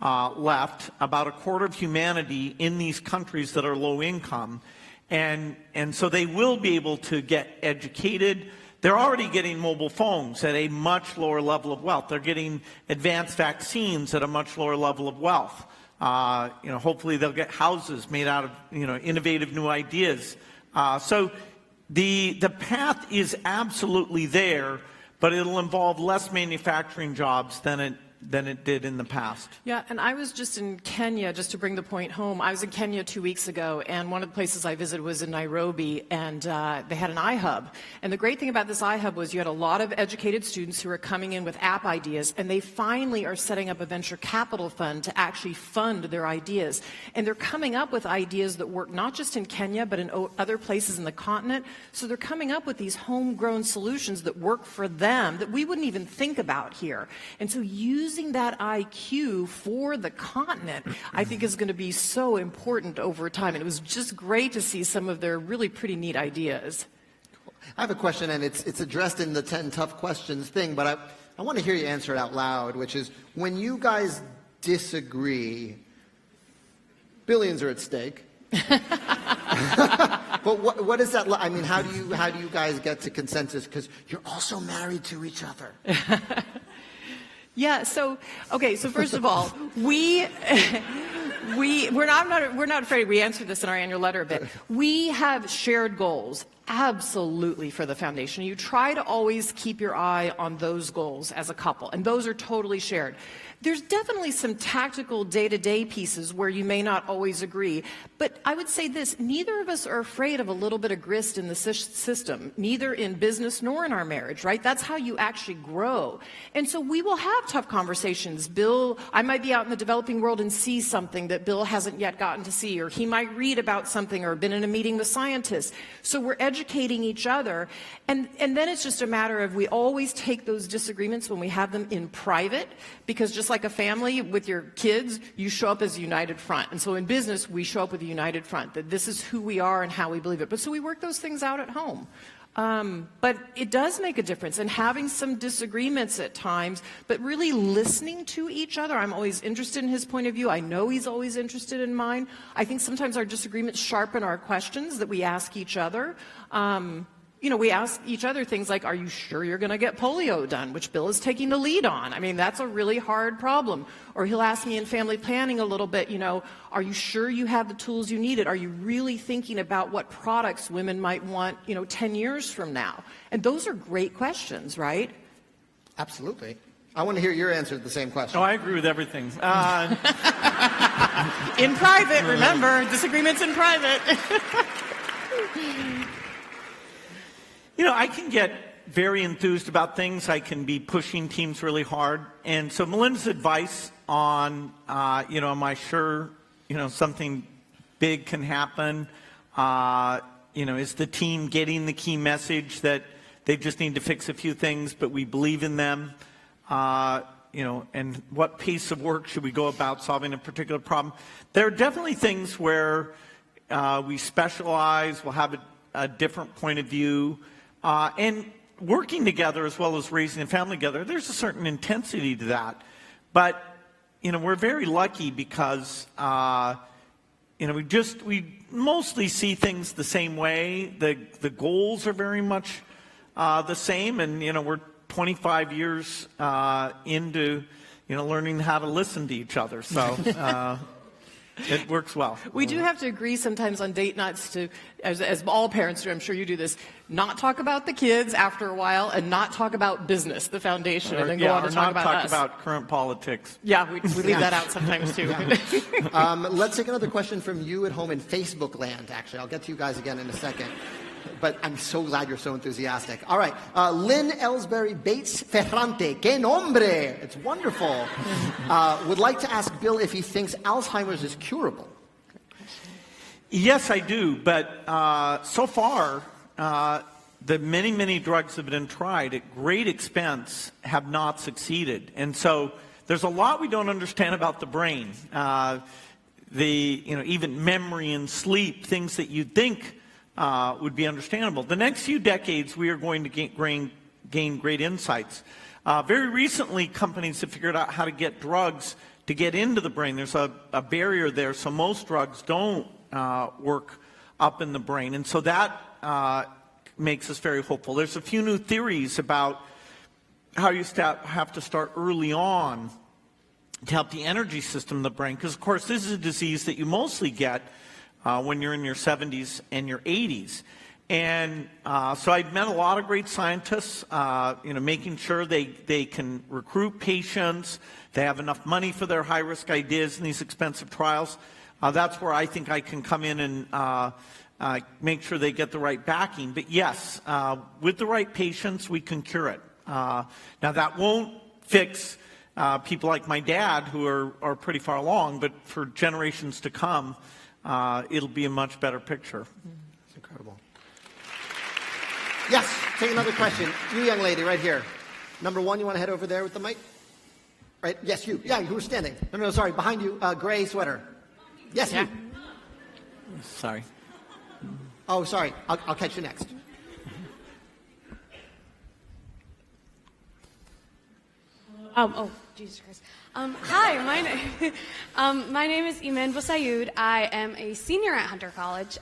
left about a quarter of humanity in these countries that are low income. And so they will be able to get educated. They're already getting mobile phones at a much lower level of wealth. They're getting advanced vaccines at a much lower level of wealth. Hopefully they'll get houses made out of, innovative new ideas. So the path is absolutely there, but it'll involve less manufacturing jobs than it did in the past. Yeah, and I was just in Kenya, just to bring the point home. I was in Kenya 2 weeks ago, and one of the places I visited was in Nairobi, and they had an iHub. And the great thing about this iHub was you had a lot of educated students who were coming in with app ideas, and they finally are setting up a venture capital fund to actually fund their ideas. And they're coming up with ideas that work not just in Kenya, but in other places in the continent. So they're coming up with these homegrown solutions that work for them that we wouldn't even think about here. And so using that IQ for the continent, I think, is going to be so important over time. And it was just great to see some of their really pretty neat ideas. I have a question, and it's addressed in the 10 tough questions thing, but I want to hear you answer it out loud, which is, when you guys disagree, billions are at stake. But what is that? I mean, how do you guys get to consensus? Because you're also married to each other. Yeah. So first of all, we're not afraid. We answered this in our annual letter a bit. We have shared goals, absolutely, for the foundation. You try to always keep your eye on those goals as a couple, and those are totally shared. There's definitely some tactical day-to-day pieces where you may not always agree, but I would say this: neither of us are afraid of a little bit of grist in the system, neither in business nor in our marriage, right? That's how you actually grow. And so we will have tough conversations. Bill, I might be out in the developing world and see something that Bill hasn't yet gotten to see, or he might read about something or been in a meeting with scientists. So we're educating each other, and then it's just a matter of we always take those disagreements when we have them in private, because just like a family with your kids, you show up as a united front. And so in business, we show up with a united front, that this is who we are and how we believe it. But so we work those things out at home. But it does make a difference, and having some disagreements at times, but really listening to each other. I'm always interested in his point of view. I know he's always interested in mine. I think sometimes our disagreements sharpen our questions that we ask each other. We ask each other things like, are you sure you're going to get polio done, which Bill is taking the lead on? I mean, that's a really hard problem. Or he'll ask me in family planning a little bit, are you sure you have the tools you needed? Are you really thinking about what products women might want, 10 years from now? And those are great questions, right? Absolutely. I want to hear your answer to the same question. Oh, I agree with everything. In private, remember, disagreements in private. You know, I can get very enthused about things. I can be pushing teams really hard. And so Melinda's advice on, am I sure, something big can happen? Is the team getting the key message that they just need to fix a few things, but we believe in them? And what pace of work should we go about solving a particular problem? There are definitely things where we specialize, we'll have a different point of view, and working together as well as raising a family together, there's a certain intensity to that. But, we're very lucky because, we mostly see things the same way. The goals are very much the same, and, we're 25 years into, learning how to listen to each other. So it works well. We do have to agree sometimes on date nights to, as all parents do, I'm sure you do this, not talk about the kids after a while and not talk about business, the foundation, and then go on to talk about us. About current politics. Yeah, we leave that out sometimes too. Let's take another question from you at home in Facebook land, actually. I'll get to you guys again in a second. But I'm so glad you're so enthusiastic. All right. Lynn Ellsbury Bates Ferrante. Que nombre! It's wonderful. Would like to ask Bill if he thinks Alzheimer's is curable. Yes, I do. But so far, the many, many drugs that have been tried at great expense have not succeeded. And so there's a lot we don't understand about the brain. Even memory and sleep, things that you'd think would be understandable. The next few decades, we are going to gain great insights. Very recently, companies have figured out how to get drugs to get into the brain. There's a barrier there, so most drugs don't work up in the brain. And so that makes us very hopeful. There's a few new theories about how you have to start early on to help the energy system in the brain. Because, of course, this is a disease that you mostly get when you're in your 70s and your 80s. And so I've met a lot of great scientists, making sure they can recruit patients, they have enough money for their high-risk ideas in these expensive trials. That's where I think I can come in and make sure they get the right backing. But yes, with the right patients, we can cure it. Now, that won't fix people like my dad, who are pretty far along, but for generations to come, it'll be a much better picture. That's incredible. Yes, take another question. You young lady right here. Number one, you want to head over there with the mic? Right, yes, you. Yeah, you were standing. No, sorry, behind you, gray sweater. Yes, yeah. You. Sorry. Oh, sorry, I'll catch you next. Jesus Christ. Hi, my name is Iman Boussayoud. I am a senior at Hunter College,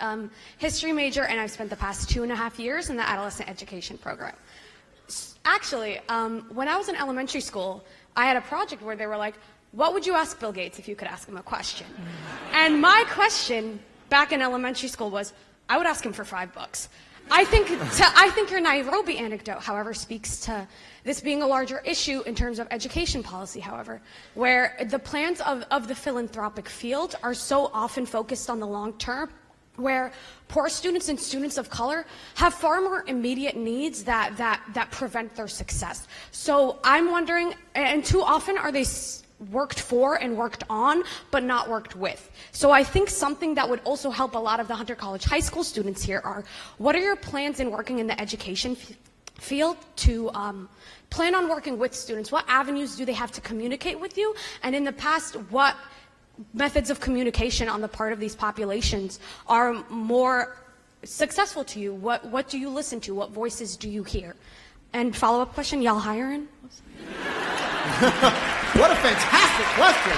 history major, and I've spent the past 2.5 years in the adolescent education program. Actually, when I was in elementary school, I had a project where they were like, what would you ask Bill Gates if you could ask him a question? And my question back in elementary school was, I would ask him for $5. I think your Nairobi anecdote, however, speaks to this being a larger issue in terms of education policy, however, where the plans of the philanthropic field are so often focused on the long term, where poor students and students of color have far more immediate needs that prevent their success. So I'm wondering, and too often are they worked for and worked on, but not worked with. So I think something that would also help a lot of the Hunter College high school students here are, what are your plans in working in the education field to plan on working with students? What avenues do they have to communicate with you? And in the past, what methods of communication on the part of these populations are more successful to you? What do you listen to? What voices do you hear? And follow-up question, y'all hiring? What a fantastic question.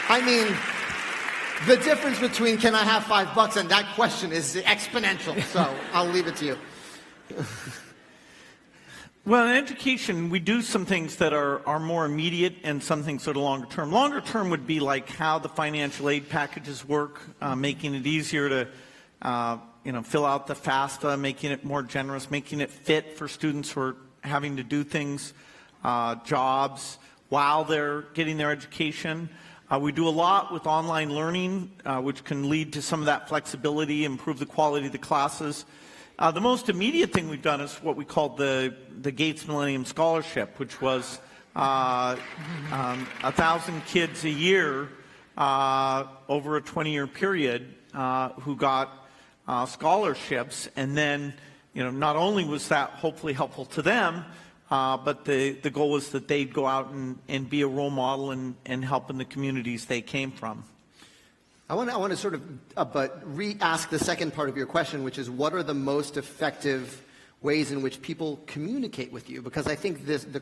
I mean, the difference between can I have $5 and that question is exponential, so I'll leave it to you. Well, in education, we do some things that are more immediate and some things that are longer term. Longer term would be like how the financial aid packages work, making it easier to fill out the FAFSA, making it more generous, making it fit for students who are having to do things, jobs, while they're getting their education. We do a lot with online learning, which can lead to some of that flexibility, improve the quality of the classes. The most immediate thing we've done is what we called the Gates Millennium Scholarship, which was 1,000 kids a year over a 20-year period who got scholarships. And then, not only was that hopefully helpful to them, but the goal was that they'd go out and be a role model and help in the communities they came from. I want to sort of re-ask the second part of your question, which is what are the most effective ways in which people communicate with you? Because I think the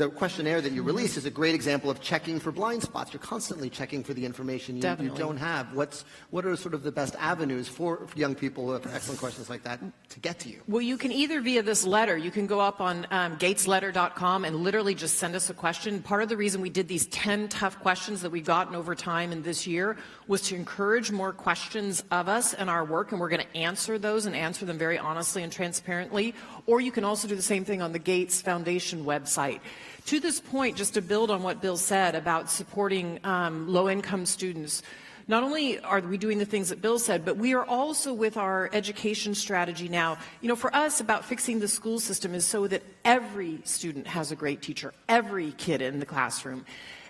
questionnaire that you released is a great example of checking for blind spots. You're constantly checking for the information you don't have. What are sort of the best avenues for young people who have excellent questions like that to get to you? Well, you can either via this letter, you can go up on gatesletter.com and literally just send us a question. Part of the reason we did these 10 tough questions that we've gotten over time in this year was to encourage more questions of us and our work, and we're going to answer those and answer them very honestly and transparently. Or you can also do the same thing on the Gates Foundation website. To this point, just to build on what Bill said about supporting low-income students, not only are we doing the things that Bill said, but we are also with our education strategy now. For us, about fixing the school system is so that every student has a great teacher, every kid in the classroom.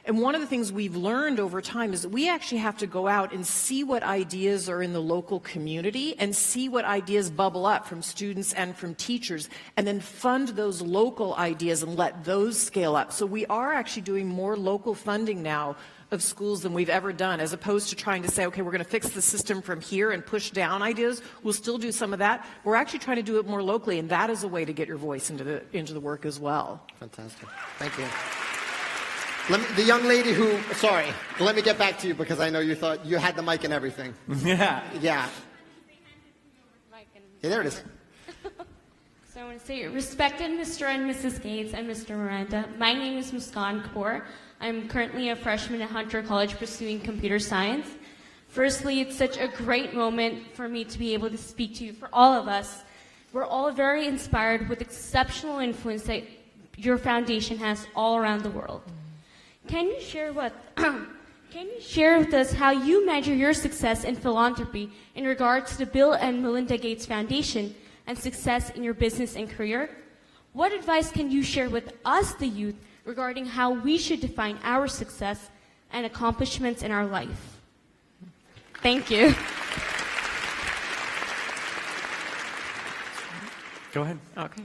And one of the things we've learned over time is that we actually have to go out and see what ideas are in the local community and see what ideas bubble up from students and from teachers, and then fund those local ideas and let those scale up. So we are actually doing more local funding now of schools than we've ever done, as opposed to trying to say, okay, we're going to fix the system from here and push down ideas. We'll still do some of that. We're actually trying to do it more locally, and that is a way to get your voice into the work as well. Fantastic. Thank you. The young lady sorry, let me get back to you because I know you thought you had the mic and everything. Yeah. Yeah, there it is. So I want to say, respected Mr. and Mrs. Gates and Mr. Miranda, my name is Muskan Kapoor. I'm currently a freshman at Hunter College pursuing computer science. Firstly, it's such a great moment for me to be able to speak to you. For all of us, we're all very inspired with exceptional influence that your foundation has all around the world. Can you share with us how you measure your success in philanthropy in regards to the Bill and Melinda Gates Foundation and success in your business and career? What advice can you share with us, the youth, regarding how we should define our success and accomplishments in our life? Thank you. Go ahead. Okay.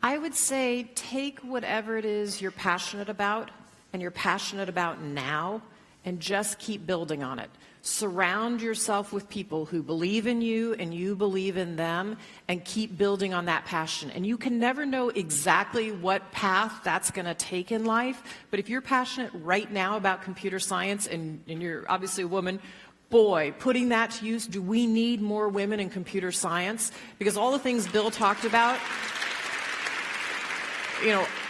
I would say take whatever it is you're passionate about and you're passionate about now and just keep building on it. Surround yourself with people who believe in you and you believe in them, and keep building on that passion. And you can never know exactly what path that's going to take in life, but if you're passionate right now about computer science and you're obviously a woman, boy, putting that to use, do we need more women in computer science? Because all the things Bill talked about,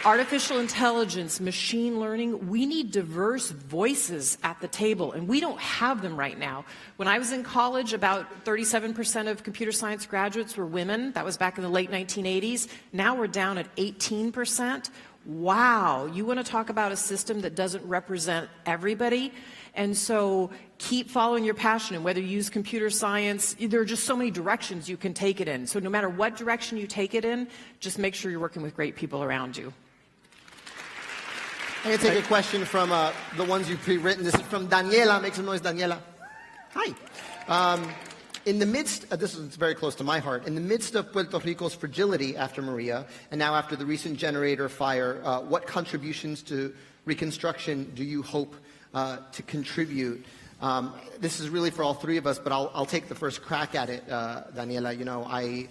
artificial intelligence, machine learning, we need diverse voices at the table, and we don't have them right now. When I was in college, about 37% of computer science graduates were women. That was back in the late 1980s. Now we're down at 18%. Wow, you want to talk about a system that doesn't represent everybody? And so keep following your passion, and whether you use computer science, there are just so many directions you can take it in. So no matter what direction you take it in, just make sure you're working with great people around you. I'm going to take a question from the ones you've pre-written. This is from Daniela. Make some noise, Daniela. Hi. In the midst, this is very close to my heart, in the midst of Puerto Rico's fragility after Maria, and now after the recent generator fire, what contributions to reconstruction do you hope to contribute? This is really for all three of us, but I'll take the first crack at it, Daniela. I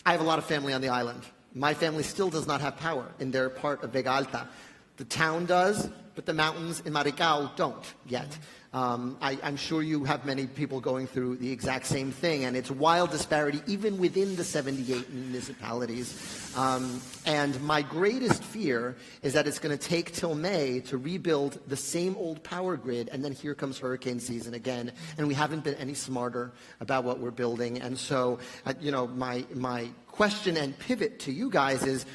have a lot of family on the island. My family still does not have power in their part of Vega Alta. The town does, but the mountains in Maricao don't yet. I'm sure you have many people going through the exact same thing, and it's wild disparity even within the 78 municipalities. And my greatest fear is that it's going to take till May to rebuild the same old power grid, and then here comes hurricane season again, and we haven't been any smarter about what we're building. And so, my question and pivot to you guys is,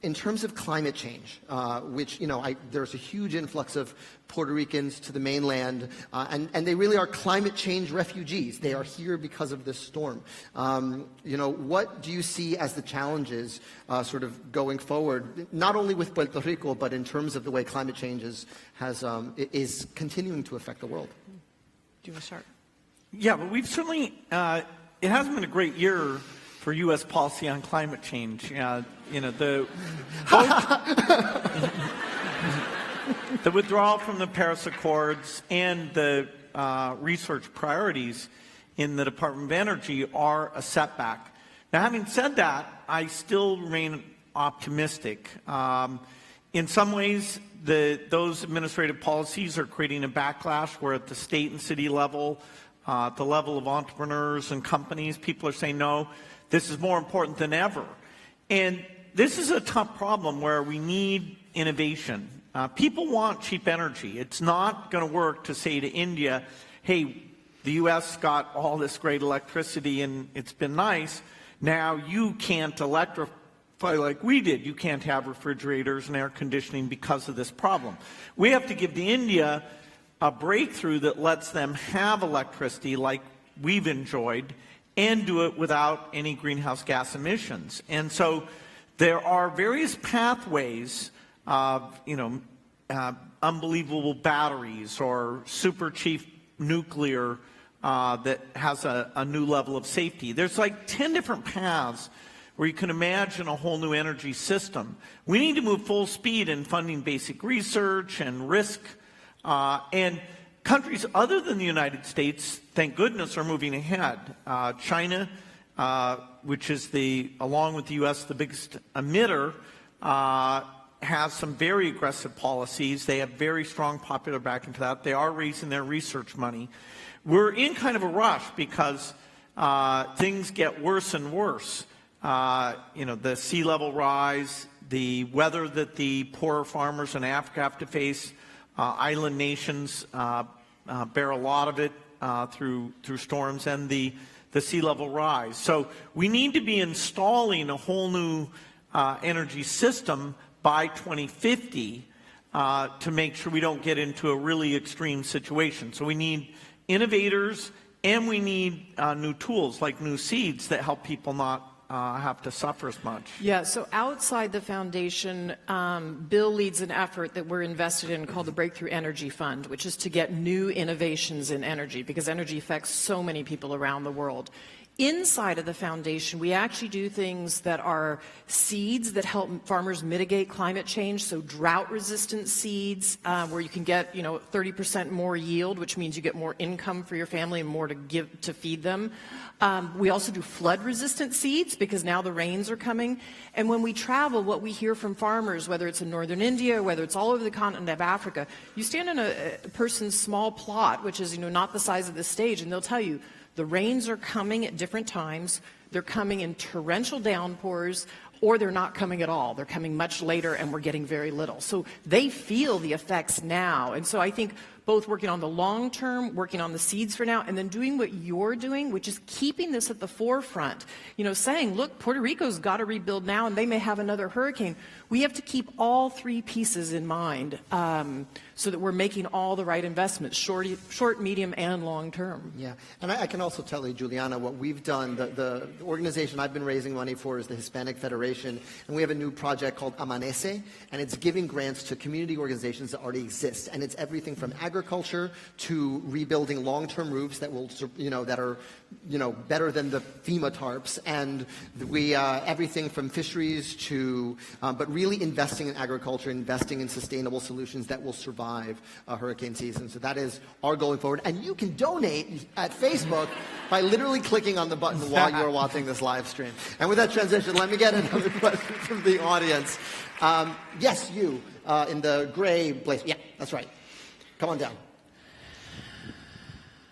in terms of climate change, which, there's a huge influx of Puerto Ricans to the mainland, and they really are climate change refugees. They are here because of this storm. What do you see as the challenges sort of going forward, not only with Puerto Rico, but in terms of the way climate change is continuing to affect the world? Do you want to start? Yeah, but we've certainly, it hasn't been a great year for U.S. policy on climate change. The withdrawal from the Paris Accords and the research priorities in the Department of Energy are a setback. Now, having said that, I still remain optimistic. In some ways, those administrative policies are creating a backlash where at the state and city level, at the level of entrepreneurs and companies, people are saying, no, this is more important than ever. And this is a tough problem where we need innovation. People want cheap energy. It's not going to work to say to India, hey, the U.S. got all this great electricity and it's been nice. Now you can't electrify like we did. You can't have refrigerators and air conditioning because of this problem. We have to give India a breakthrough that lets them have electricity like we've enjoyed and do it without any greenhouse gas emissions. And so there are various pathways of, unbelievable batteries or super cheap nuclear that has a new level of safety. There's like 10 different paths where you can imagine a whole new energy system. We need to move full speed in funding basic research and risk. And countries other than the United States, thank goodness, are moving ahead. China, which is along with the U.S., the biggest emitter, has some very aggressive policies. They have very strong popular backing for that. They are raising their research money. We're in kind of a rush because things get worse and worse. The sea level rise, the weather that the poorer farmers in Africa have to face. Island nations bear a lot of it through storms, and the sea level rise. So we need to be installing a whole new energy system by 2050 to make sure we don't get into a really extreme situation. So we need innovators, and we need new tools like new seeds that help people not have to suffer as much. Yeah, so outside the foundation, Bill leads an effort that we're invested in called the Breakthrough Energy Fund, which is to get new innovations in energy, because energy affects so many people around the world. Inside of the foundation, we actually do things that are seeds that help farmers mitigate climate change, so drought-resistant seeds, where you can get 30% more yield, which means you get more income for your family and more to feed them. We also do flood-resistant seeds because now the rains are coming. And when we travel, what we hear from farmers, whether it's in northern India or whether it's all over the continent of Africa, you stand in a person's small plot, which is not the size of the stage, and they'll tell you, the rains are coming at different times. They're coming in torrential downpours, or they're not coming at all. They're coming much later, and we're getting very little. So they feel the effects now. And so I think both working on the long term, working on the seeds for now, and then doing what you're doing, which is keeping this at the forefront. Saying, look, Puerto Rico's got to rebuild now, and they may have another hurricane. We have to keep all three pieces in mind so that we're making all the right investments, short, medium, and long term. Yeah, and I can also tell you, Juliana, what we've done, the organization I've been raising money for is the Hispanic Federation, and we have a new project called Amanece, and it's giving grants to community organizations that already exist, and it's everything from agriculture to rebuilding long-term roofs that will, that are, better than the FEMA tarps, and we everything from fisheries to, but really investing in agriculture, investing in sustainable solutions that will survive hurricane season. So that is our going forward, and you can donate at Facebook by literally clicking on the button while you are watching this live stream. And with that transition, let me get another question from the audience. Yes, you in the gray blazer. Yeah, that's right. Come on down.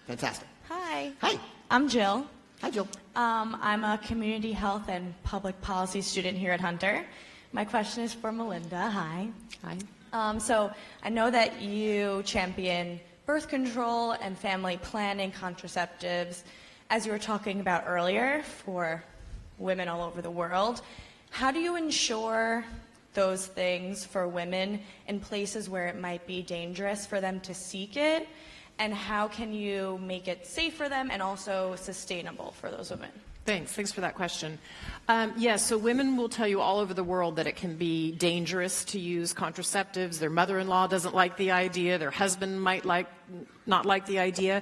Fantastic. Hi. Hi. I'm Jill. Hi, Jill. I'm a community health and public policy student here at Hunter. My question is for Melinda. Hi. Hi. So I know that you champion birth control and family planning contraceptives, as you were talking about earlier, for women all over the world. how do you ensure those things for women in places where it might be dangerous for them to seek it? And how can you make it safe for them and also sustainable for those women? Thanks for that question. Yes, so women will tell you all over the world that it can be dangerous to use contraceptives. Their mother-in-law doesn't like the idea. Their husband might not like the idea.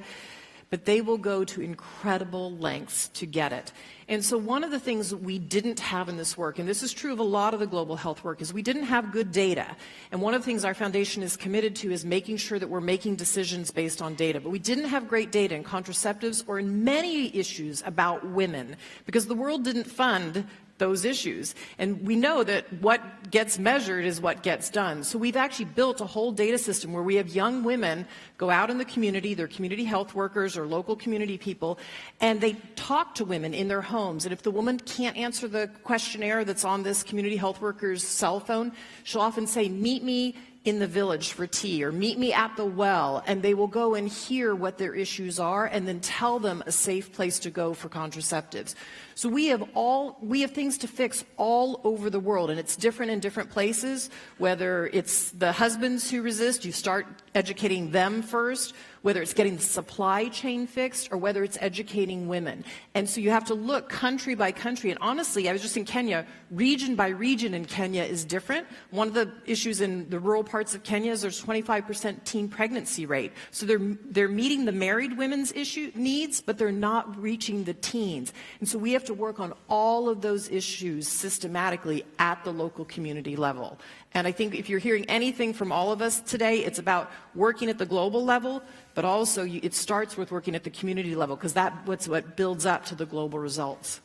But they will go to incredible lengths to get it. And so one of the things we didn't have in this work, and this is true of a lot of the global health work, is we didn't have good data. And one of the things our foundation is committed to is making sure that we're making decisions based on data. But we didn't have great data in contraceptives or in many issues about women because the world didn't fund those issues. And we know that what gets measured is what gets done. So we've actually built a whole data system where we have young women go out in the community, they're community health workers or local community people, and they talk to women in their homes. And if the woman can't answer the questionnaire that's on this community health worker's cell phone, she'll often say, meet me in the village for tea, or meet me at the well, and they will go and hear what their issues are and then tell them a safe place to go for contraceptives. So we have things to fix all over the world, and it's different in different places. Whether it's the husbands who resist, you start educating them first, whether it's getting the supply chain fixed, or whether it's educating women. And so you have to look country by country. And honestly, I was just in Kenya, region by region in Kenya is different. One of the issues in the rural parts of Kenya is there's 25% teen pregnancy rate. So they're meeting the married women's needs, but they're not reaching the teens. And so we have to work on all of those issues systematically at the local community level. And I think if you're hearing anything from all of us today, it's about working at the global level, but also it starts with working at the community level, because that's what builds up to the global results.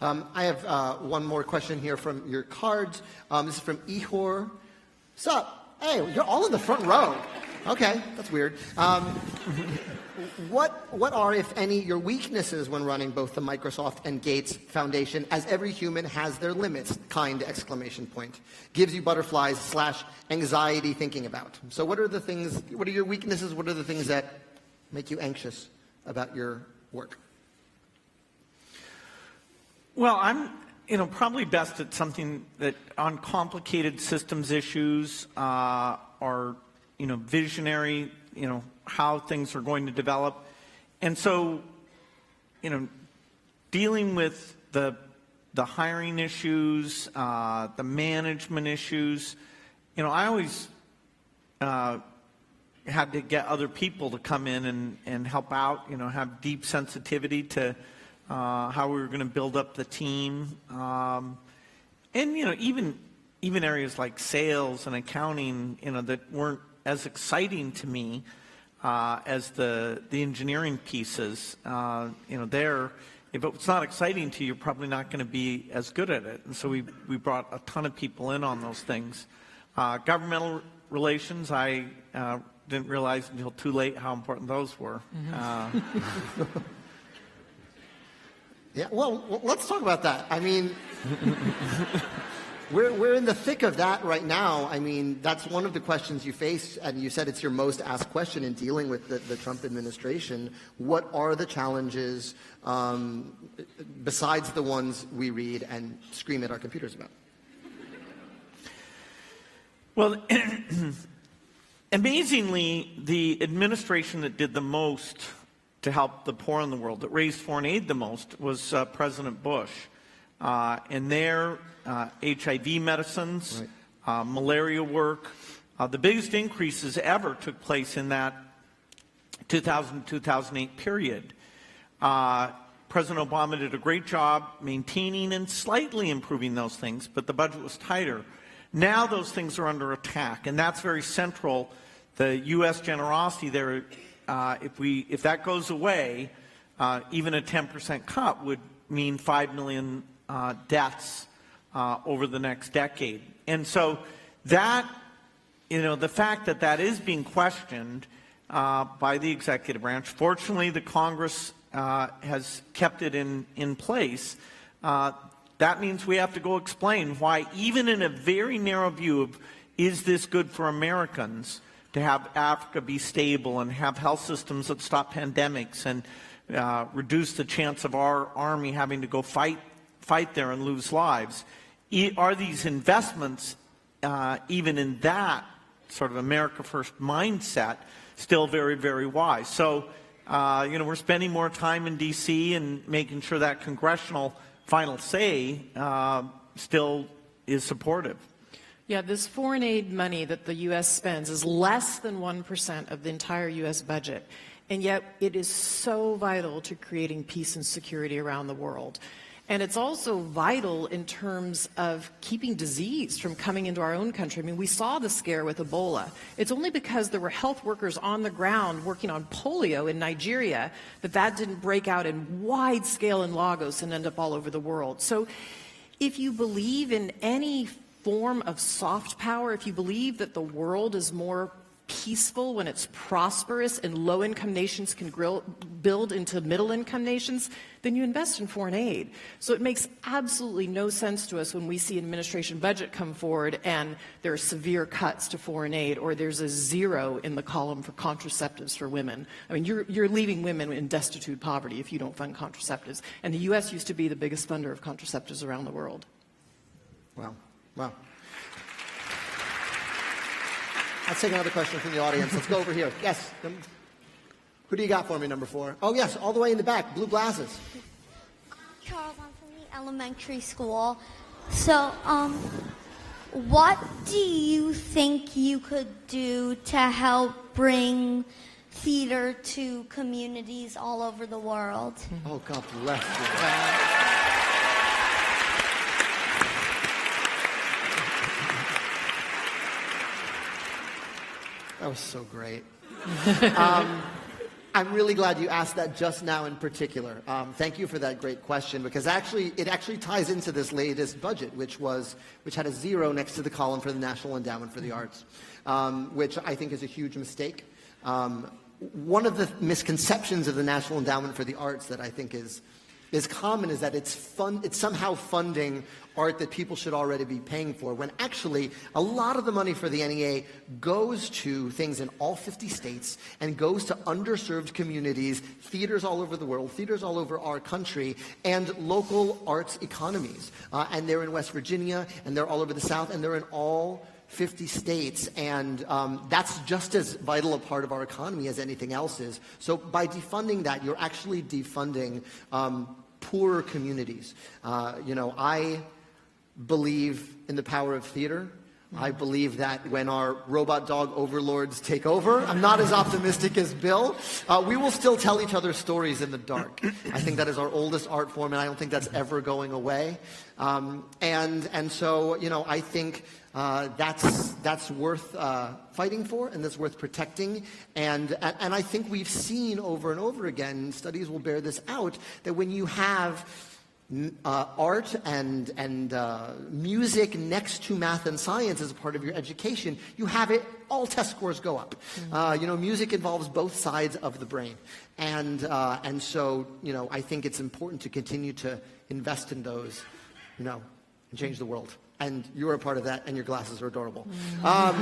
I have one more question here from your cards. This is from Ihor. Sup? Hey, you're all in the front row. Okay, that's weird. What are, if any, your weaknesses when running both the Microsoft and Gates Foundation, as every human has their limits, exclamation point. Gives you butterflies / anxiety thinking about. So what are your weaknesses? What are the things that make you anxious about your work? Well, I'm probably best at something that on complicated systems issues or visionary, how things are going to develop. And so, dealing with the hiring issues, the management issues, I always had to get other people to come in and help out, have deep sensitivity to how we were going to build up the team. And, even areas like sales and accounting, that weren't as exciting to me as the engineering pieces. If it's not exciting to you, you're probably not going to be as good at it. And so we brought a ton of people in on those things. Governmental relations, I didn't realize until too late how important those were. Mm-hmm. Yeah, well, let's talk about that. I mean, we're in the thick of that right now. I mean, that's one of the questions you face, and you said it's your most asked question in dealing with the Trump administration. What are the challenges besides the ones we read and scream at our computers about? Well, amazingly, the administration that did the most to help the poor in the world, that raised foreign aid the most, was President Bush. And their HIV medicines, right. Malaria work, the biggest increases ever took place in that 2000-2008 period. President Obama did a great job maintaining and slightly improving those things, but the budget was tighter. Now those things are under attack, and that's very central. The U.S. generosity there, if that goes away, even a 10% cut would mean 5 million deaths over the next decade. And so that, the fact that that is being questioned by the executive branch, fortunately the Congress has kept it in place. That means we have to go explain why, even in a very narrow view of, is this good for Americans, to have Africa be stable and have health systems that stop pandemics and reduce the chance of our army having to go fight there and lose lives. are these investments, even in that sort of America First mindset, still very, very wise? So, we're spending more time in D.C. and making sure that congressional final say still is supportive. Yeah, this foreign aid money that the U.S. spends is less than 1% of the entire U.S. budget, and yet it is so vital to creating peace and security around the world. And it's also vital in terms of keeping disease from coming into our own country. I mean, we saw the scare with Ebola. It's only because there were health workers on the ground working on polio in Nigeria that didn't break out in wide scale in Lagos and end up all over the world. So if you believe in any form of soft power, if you believe that the world is more peaceful when it's prosperous and low-income nations can build into middle-income nations, then you invest in foreign aid. So it makes absolutely no sense to us when we see an administration budget come forward and there are severe cuts to foreign aid, or there's a zero in the column for contraceptives for women. I mean, you're leaving women in destitute poverty if you don't fund contraceptives. And the U.S. used to be the biggest funder of contraceptives around the world. Wow. Wow. Let's take another question from the audience. Let's go over here. Yes. Who do you got for me, number 4? Oh, yes, all the way in the back, blue glasses. Charles, I'm from the elementary school. So, what do you think you could do to help bring theater to communities all over the world? Oh, God bless you. That was so great. I'm really glad you asked that just now in particular. Thank you for that great question, because it actually ties into this latest budget, which had a 0 next to the column for the National Endowment for the Arts, which I think is a huge mistake. One of the misconceptions of the National Endowment for the Arts that I think is common is that it's somehow funding art that people should already be paying for, when actually a lot of the money for the NEA goes to things in all 50 states and goes to underserved communities, theaters all over the world, theaters all over our country, and local arts economies. And they're in West Virginia, and they're all over the South, and they're in all 50 states, and that's just as vital a part of our economy as anything else is. So by defunding that, you're actually defunding poorer communities. I believe in the power of theater. I believe that when our robot dog overlords take over, I'm not as optimistic as Bill, we will still tell each other stories in the dark. I think that is our oldest art form, and I don't think that's ever going away. And so, I think that's worth fighting for, and that's worth protecting. And I think we've seen over and over again, studies will bear this out, that when you have art and music next to math and science as a part of your education, you have it, all test scores go up. Music involves both sides of the brain. And so, I think it's important to continue to invest in those, and change the world. And you're a part of that, and your glasses are adorable. I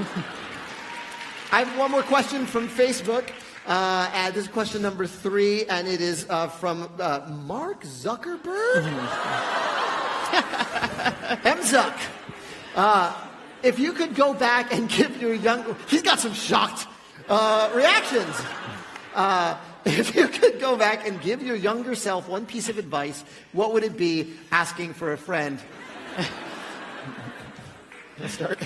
have one more question from Facebook. And this is question number 3, and it is from Mark Zuckerberg. M-Zuck. If you could go back and give your he's got some shocked reactions. If you could go back and give your younger self one piece of advice, what would it be? Asking for a friend. Let's start.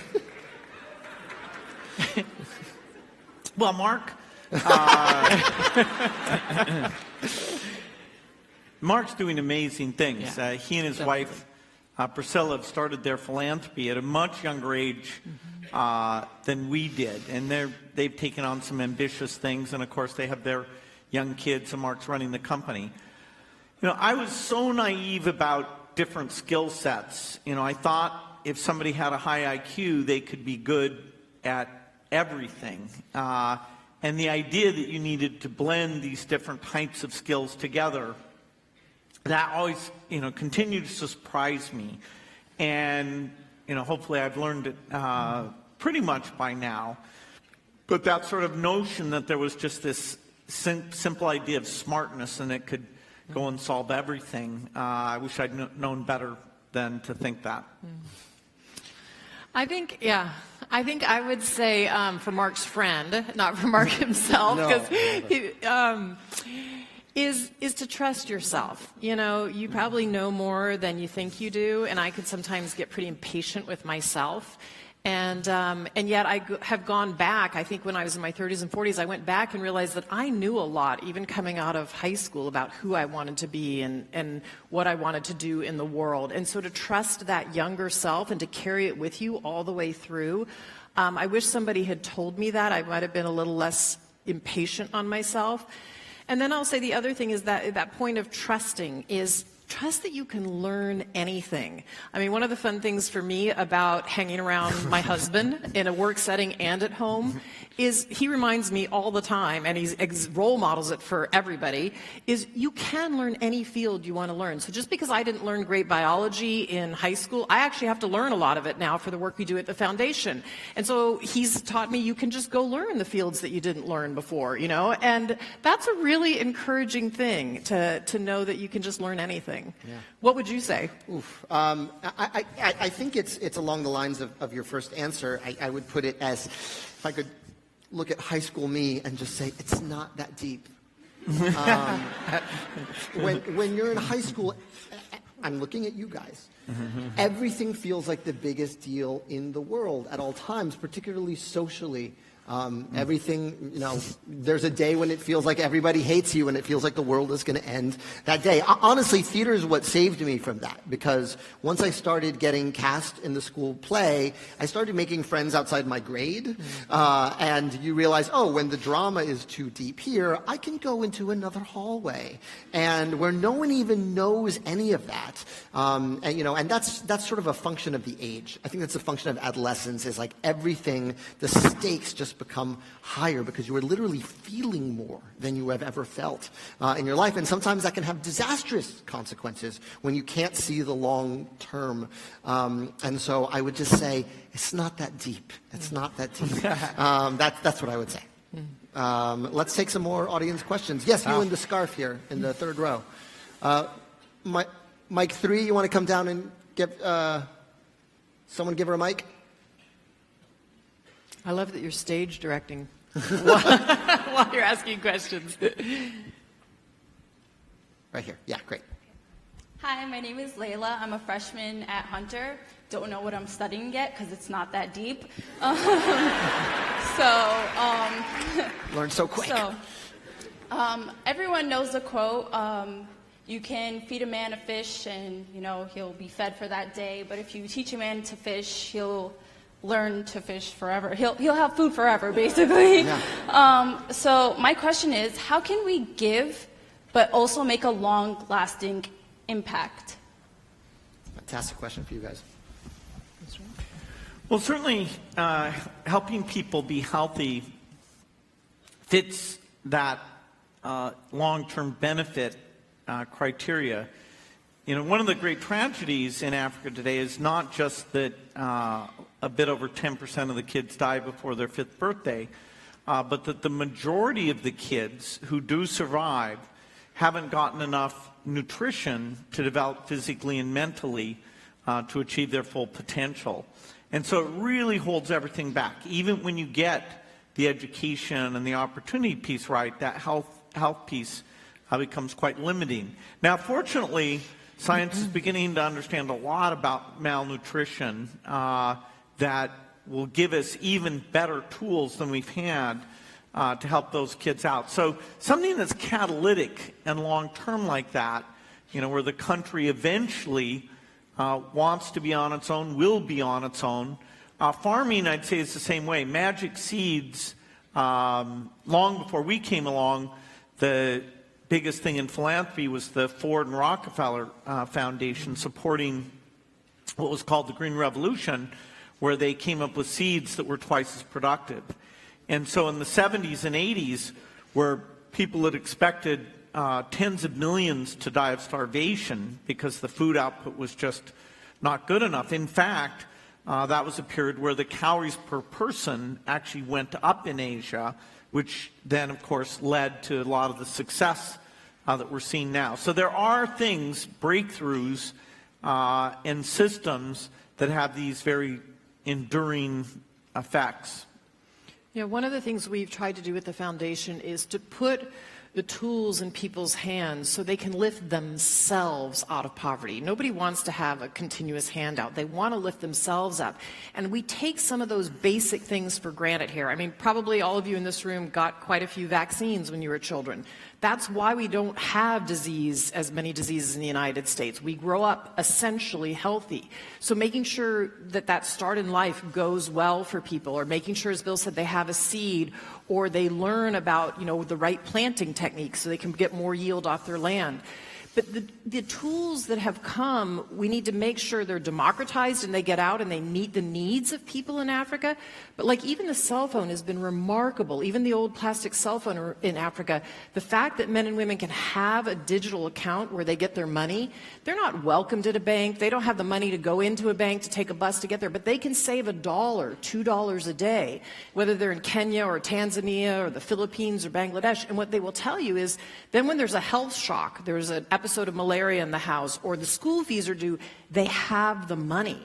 Well, Mark, Mark's doing amazing things. Yeah, he and his wife, Priscilla, have started their philanthropy at a much younger age than we did. And they've taken on some ambitious things. And, of course, they have their young kids, and Mark's running the company. I was so naive about different skill sets. I thought if somebody had a high IQ, they could be good at everything. And the idea that you needed to blend these different types of skills together, that always, continued to surprise me. And, hopefully I've learned it pretty much by now. But that sort of notion that there was just this simple idea of smartness and it could go and solve everything, I wish I'd known better than to think that. I think I would say for Mark's friend, not for Mark himself, because is to trust yourself. You know, you probably know more than you think you do, and I could sometimes get pretty impatient with myself. And yet I have gone back. I think when I was in my 30s and 40s, I went back and realized that I knew a lot, even coming out of high school, about who I wanted to be and what I wanted to do in the world. And so to trust that younger self and to carry it with you all the way through, I wish somebody had told me that. I might have been a little less impatient on myself. And then I'll say the other thing is that point of trusting is trust that you can learn anything. I mean, one of the fun things for me about hanging around my husband in a work setting and at home is he reminds me all the time, and he role models it for everybody, is you can learn any field you want to learn. So just because I didn't learn great biology in high school, I actually have to learn a lot of it now for the work we do at the foundation. And so he's taught me you can just go learn the fields that you didn't learn before, you know, and that's a really encouraging thing to know that you can just learn anything. Yeah. What would you say? Oof. I think it's along the lines of your first answer. I would put it as, if I could look at high school me and just say, it's not that deep. When you're in high school, I'm looking at you guys. Everything feels like the biggest deal in the world at all times, particularly socially. Everything, you know, there's a day when it feels like everybody hates you and it feels like the world is going to end that day. Honestly, theater is what saved me from that, because once I started getting cast in the school play, I started making friends outside my grade, and you realize, oh, when the drama is too deep here, I can go into another hallway, and where no one even knows any of that, and you know, and that's sort of a function of the age. I think that's a function of adolescence, is like everything, the stakes just become higher because you are literally feeling more than you have ever felt in your life. And sometimes that can have disastrous consequences when you can't see the long term. And so I would just say, it's not that deep. It's not that deep. That's what I would say. Let's take some more audience questions. Yes, you in the scarf here in the third row. Mic 3, you want to come down and give someone give her a mic? I love that you're stage directing while you're asking questions. Right here. Yeah, great. Hi, my name is Layla. I'm a freshman at Hunter. Don't know what I'm studying yet because it's not that deep. Learn so quick. Everyone knows the quote, you can feed a man a fish and, you know, he'll be fed for that day. But if you teach a man to fish, he'll learn to fish forever. He'll have food forever, basically. Yeah. So my question is, how can we give but also make a long-lasting impact? Fantastic question for you guys. Well, certainly helping people be healthy fits that long-term benefit criteria. You know, one of the great tragedies in Africa today is not just that a bit over 10% of the kids die before their 5th birthday, but that the majority of the kids who do survive haven't gotten enough nutrition to develop physically and mentally to achieve their full potential. And so it really holds everything back. Even when you get the education and the opportunity piece right, that health piece becomes quite limiting. Now, fortunately, science is beginning to understand a lot about malnutrition that will give us even better tools than we've had to help those kids out. So something that's catalytic and long-term like that, you know, where the country eventually wants to be on its own, will be on its own. Farming, I'd say, is the same way. Magic seeds, long before we came along, the biggest thing in philanthropy was the Ford and Rockefeller Foundation supporting what was called the Green Revolution, where they came up with seeds that were twice as productive. And so in the 70s and 80s, where people had expected tens of millions to die of starvation because the food output was just not good enough. In fact, that was a period where the calories per person actually went up in Asia, which then, of course, led to a lot of the success that we're seeing now. So there are things, breakthroughs, and systems that have these very enduring effects. Yeah, one of the things we've tried to do with the foundation is to put the tools in people's hands so they can lift themselves out of poverty. Nobody wants to have a continuous handout. They want to lift themselves up. And we take some of those basic things for granted here. I mean, probably all of you in this room got quite a few vaccines when you were children. That's why we don't have as many diseases in the United States. We grow up essentially healthy. So making sure that that start in life goes well for people, or making sure, as Bill said, they have a seed, or they learn about, the right planting techniques so they can get more yield off their land. But the tools that have come, we need to make sure they're democratized and they get out and they meet the needs of people in Africa. But like even the cell phone has been remarkable, even the old plastic cell phone in Africa. The fact that men and women can have a digital account where they get their money, they're not welcomed at a bank. They don't have the money to go into a bank to take a bus to get there, but they can save $1, $2 a day, whether they're in Kenya or Tanzania or the Philippines or Bangladesh. And what they will tell you is then when there's a health shock, there's an episode of malaria in the house, or the school fees are due, they have the money.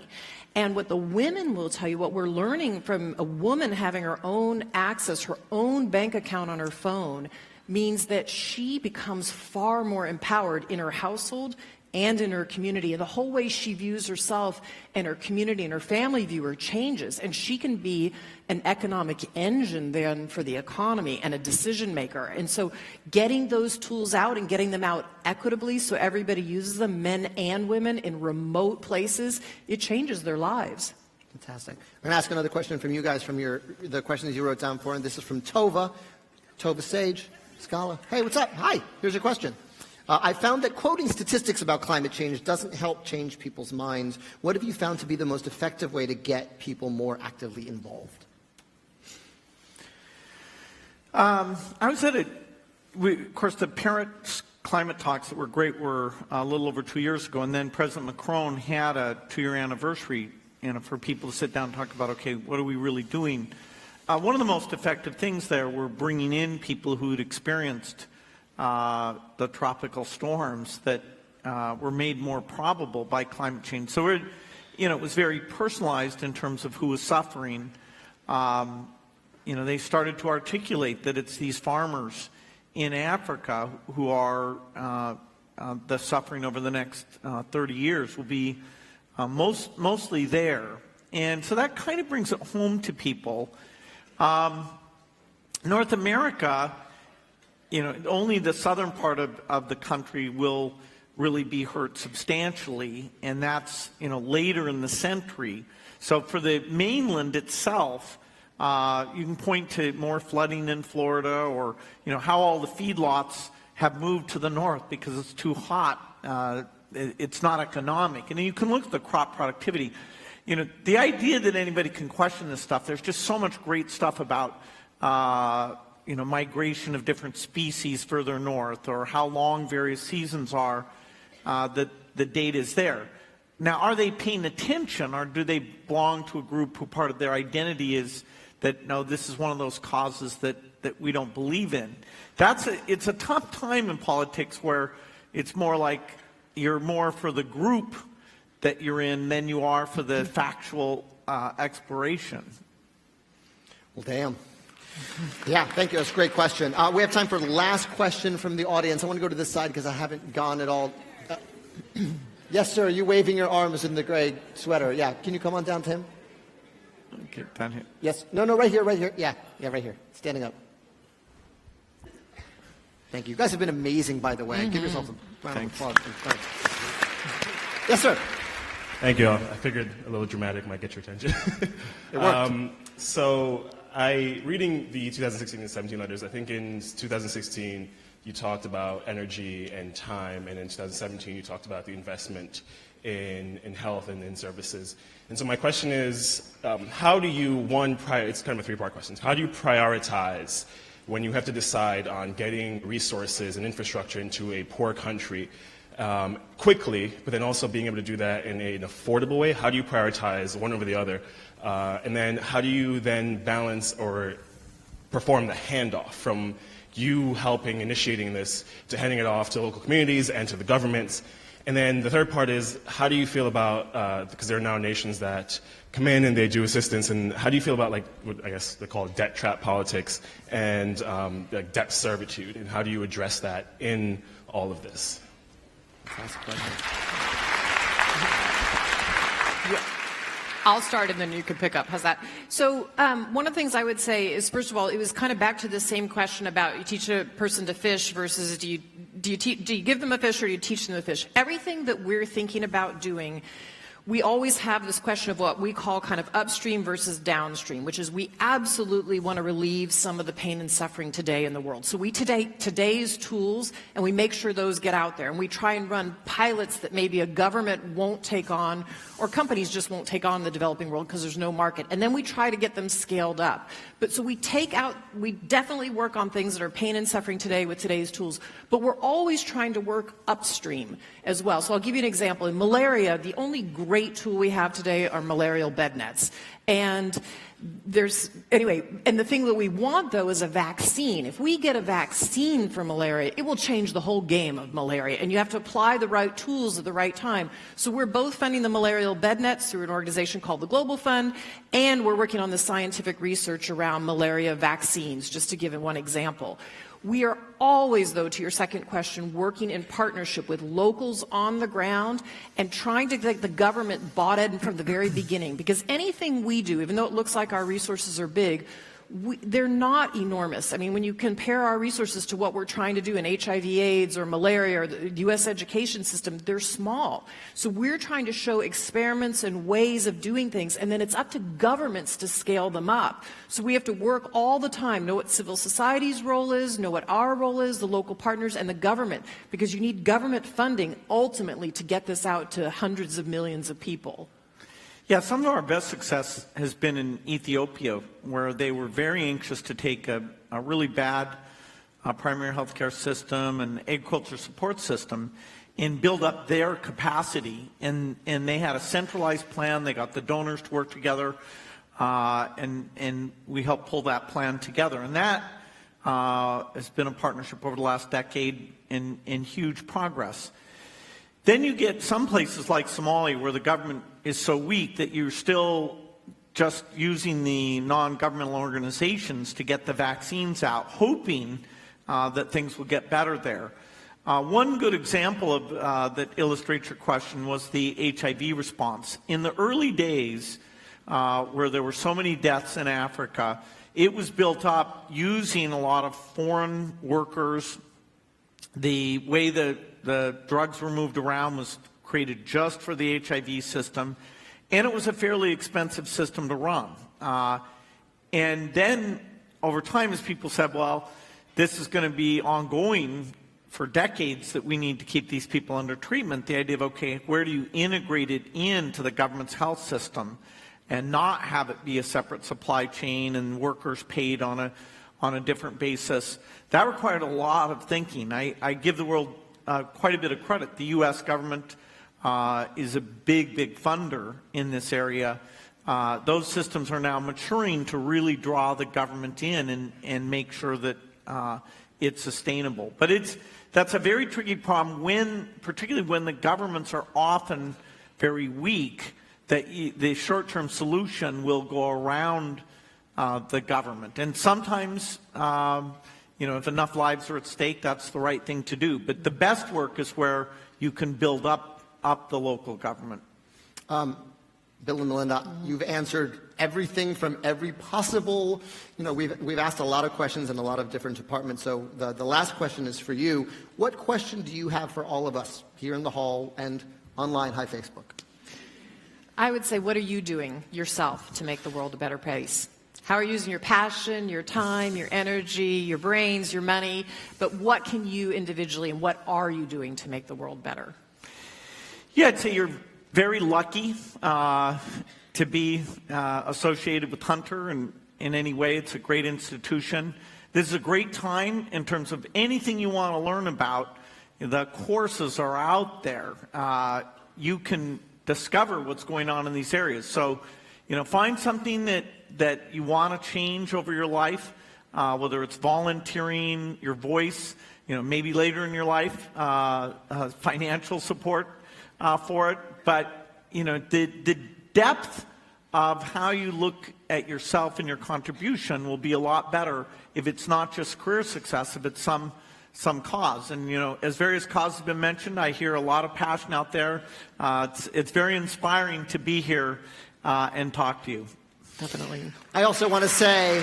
And what the women will tell you, what we're learning from a woman having her own access, her own bank account on her phone, means that she becomes far more empowered in her household and in her community. And the whole way she views herself and her community and her family view her changes. And she can be an economic engine then for the economy and a decision maker. And so getting those tools out and getting them out equitably so everybody uses them, men and women in remote places, it changes their lives. Fantastic. I'm going to ask another question from you guys from the questions you wrote down for, and this is from Tova Sage, Scala. Hey, what's up? Hi, here's your question. I found that quoting statistics about climate change doesn't help change people's minds. What have you found to be the most effective way to get people more actively involved? I was at of course, the Paris climate talks that were great were a little over 2 years ago, and then President Macron had a 2-year anniversary, for people to sit down and talk about, okay, what are we really doing? One of the most effective things there were bringing in people who'd experienced the tropical storms that were made more probable by climate change. So it was very personalized in terms of who was suffering. They started to articulate that it's these farmers in Africa who are the suffering over the next 30 years will be mostly there. And so that kind of brings it home to people. North America, only the southern part of the country will really be hurt substantially, and that's, later in the century. So for the mainland itself, you can point to more flooding in Florida, or, how all the feedlots have moved to the north because it's too hot. It's not economic. And then you can look at the crop productivity. The idea that anybody can question this stuff, there's just so much great stuff about migration of different species further north, or how long various seasons are, that the data is there. Now, are they paying attention, or do they belong to a group who part of their identity is that, no, this is one of those causes that we don't believe in? It's a tough time in politics where it's more like you're more for the group that you're in than you are for the factual exploration. Well, damn. Yeah, thank you. That's a great question. We have time for the last question from the audience. I want to go to this side because I haven't gone at all. Yes, sir. You waving your arms in the gray sweater. Yeah. Can you come on down, Tim? Okay, down here. Yes. No, right here, right here. Yeah, right here. Standing up. Thank you. You guys have been amazing, by the way. Mm-hmm. Give yourselves a round of applause. Yes, sir. Thank you. I figured a little dramatic might get your attention. It worked. Reading the 2016 and 17 letters, I think in 2016 you talked about energy and time, and in 2017 you talked about the investment in health and in services. And so my question is, how do you, it's kind of a three-part question. How do you prioritize when you have to decide on getting resources and infrastructure into a poor country quickly, but then also being able to do that in an affordable way? How do you prioritize one over the other? And then how do you then balance or perform the handoff from you helping, initiating this, to handing it off to local communities and to the governments? And then the third part is, how do you feel about, because there are now nations that come in and they do assistance, and how do you feel about, like, what I guess they call debt trap politics and like debt servitude, and how do you address that in all of this? I'll start and then you can pick up. How's that? So one of the things I would say is, first of all, it was kind of back to the same question about you teach a person to fish versus do you give them a fish or do you teach them to fish? Everything that we're thinking about doing, we always have this question of what we call kind of upstream versus downstream, which is we absolutely want to relieve some of the pain and suffering today in the world. So we take today's tools and we make sure those get out there. And we try and run pilots that maybe a government won't take on or companies just won't take on in the developing world because there's no market. And then we try to get them scaled up. But so we definitely work on things that are pain and suffering today with today's tools. But we're always trying to work upstream as well. So I'll give you an example. In malaria, the only great tool we have today are malarial bed nets. And and the thing that we want, though, is a vaccine. If we get a vaccine for malaria, it will change the whole game of malaria. And you have to apply the right tools at the right time. So we're both funding the malarial bed nets through an organization called the Global Fund, and we're working on the scientific research around malaria vaccines, just to give one example. We are always, though, to your second question, working in partnership with locals on the ground and trying to get the government bought in from the very beginning. Because anything we do, even though it looks like our resources are big, they're not enormous. I mean, when you compare our resources to what we're trying to do in HIV/AIDS or malaria or the U.S. education system, they're small. So we're trying to show experiments and ways of doing things, and then it's up to governments to scale them up. So we have to work all the time, know what civil society's role is, know what our role is, the local partners, and the government, because you need government funding ultimately to get this out to hundreds of millions of people. Yeah, some of our best success has been in Ethiopia, where they were very anxious to take a really bad primary health care system and agriculture support system and build up their capacity. And they had a centralized plan. They got the donors to work together, and we helped pull that plan together. And that has been a partnership over the last decade in huge progress. Then you get some places like Somalia where the government is so weak that you're still just using the non-governmental organizations to get the vaccines out, hoping that things will get better there. One good example of that illustrates your question was the HIV response. In the early days, where there were so many deaths in Africa, it was built up using a lot of foreign workers. The way the drugs were moved around was created just for the HIV system, and it was a fairly expensive system to run. And then over time, as people said, well, this is going to be ongoing for decades, that we need to keep these people under treatment, the idea of, okay, where do you integrate it into the government's health system and not have it be a separate supply chain and workers paid on a different basis? That required a lot of thinking. I give the world quite a bit of credit. The U.S. government is a big funder in this area. Those systems are now maturing to really draw the government in and make sure that it's sustainable. But that's a very tricky problem, particularly when the governments are often very weak, that the short-term solution will go around the government. And sometimes, if enough lives are at stake, that's the right thing to do. But the best work is where you can build up the local government. Bill and Melinda, you've answered everything from every possible, we've asked a lot of questions in a lot of different departments. So the last question is for you. What question do you have for all of us here in the hall and online, hi Facebook? I would say, what are you doing yourself to make the world a better place? How are you using your passion, your time, your energy, your brains, your money? But what can you individually, and what are you doing to make the world better? Yeah, I'd say you're very lucky to be associated with Hunter, and in any way, it's a great institution. This is a great time in terms of anything you want to learn about. The courses are out there. You can discover what's going on in these areas. So, find something that you want to change over your life, whether it's volunteering, your voice. maybe later in your life, financial support for it. But, the depth of how you look at yourself and your contribution will be a lot better if it's not just career success, if it's some cause. And, as various causes have been mentioned, I hear a lot of passion out there. It's very inspiring to be here and talk to you. Definitely. I also want to say,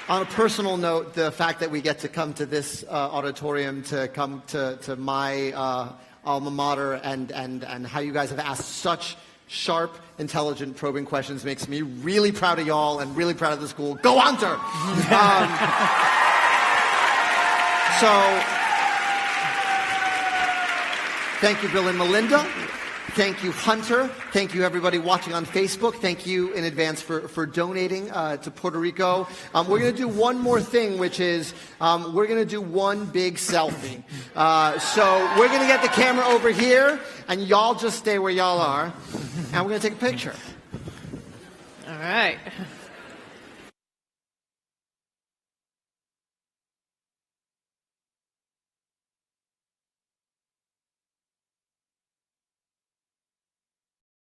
on a personal note, the fact that we get to come to this auditorium, to come to my alma mater, and how you guys have asked such sharp, intelligent, probing questions makes me really proud of y'all and really proud of the school. Go Hunter! So, thank you, Bill and Melinda. Thank you, Hunter. Thank you, everybody watching on Facebook. Thank you in advance for donating to Puerto Rico. We're going to do one more thing, which is we're going to do one big selfie. So we're going to get the camera over here, and y'all just stay where y'all are, and we're going to take a picture. All right.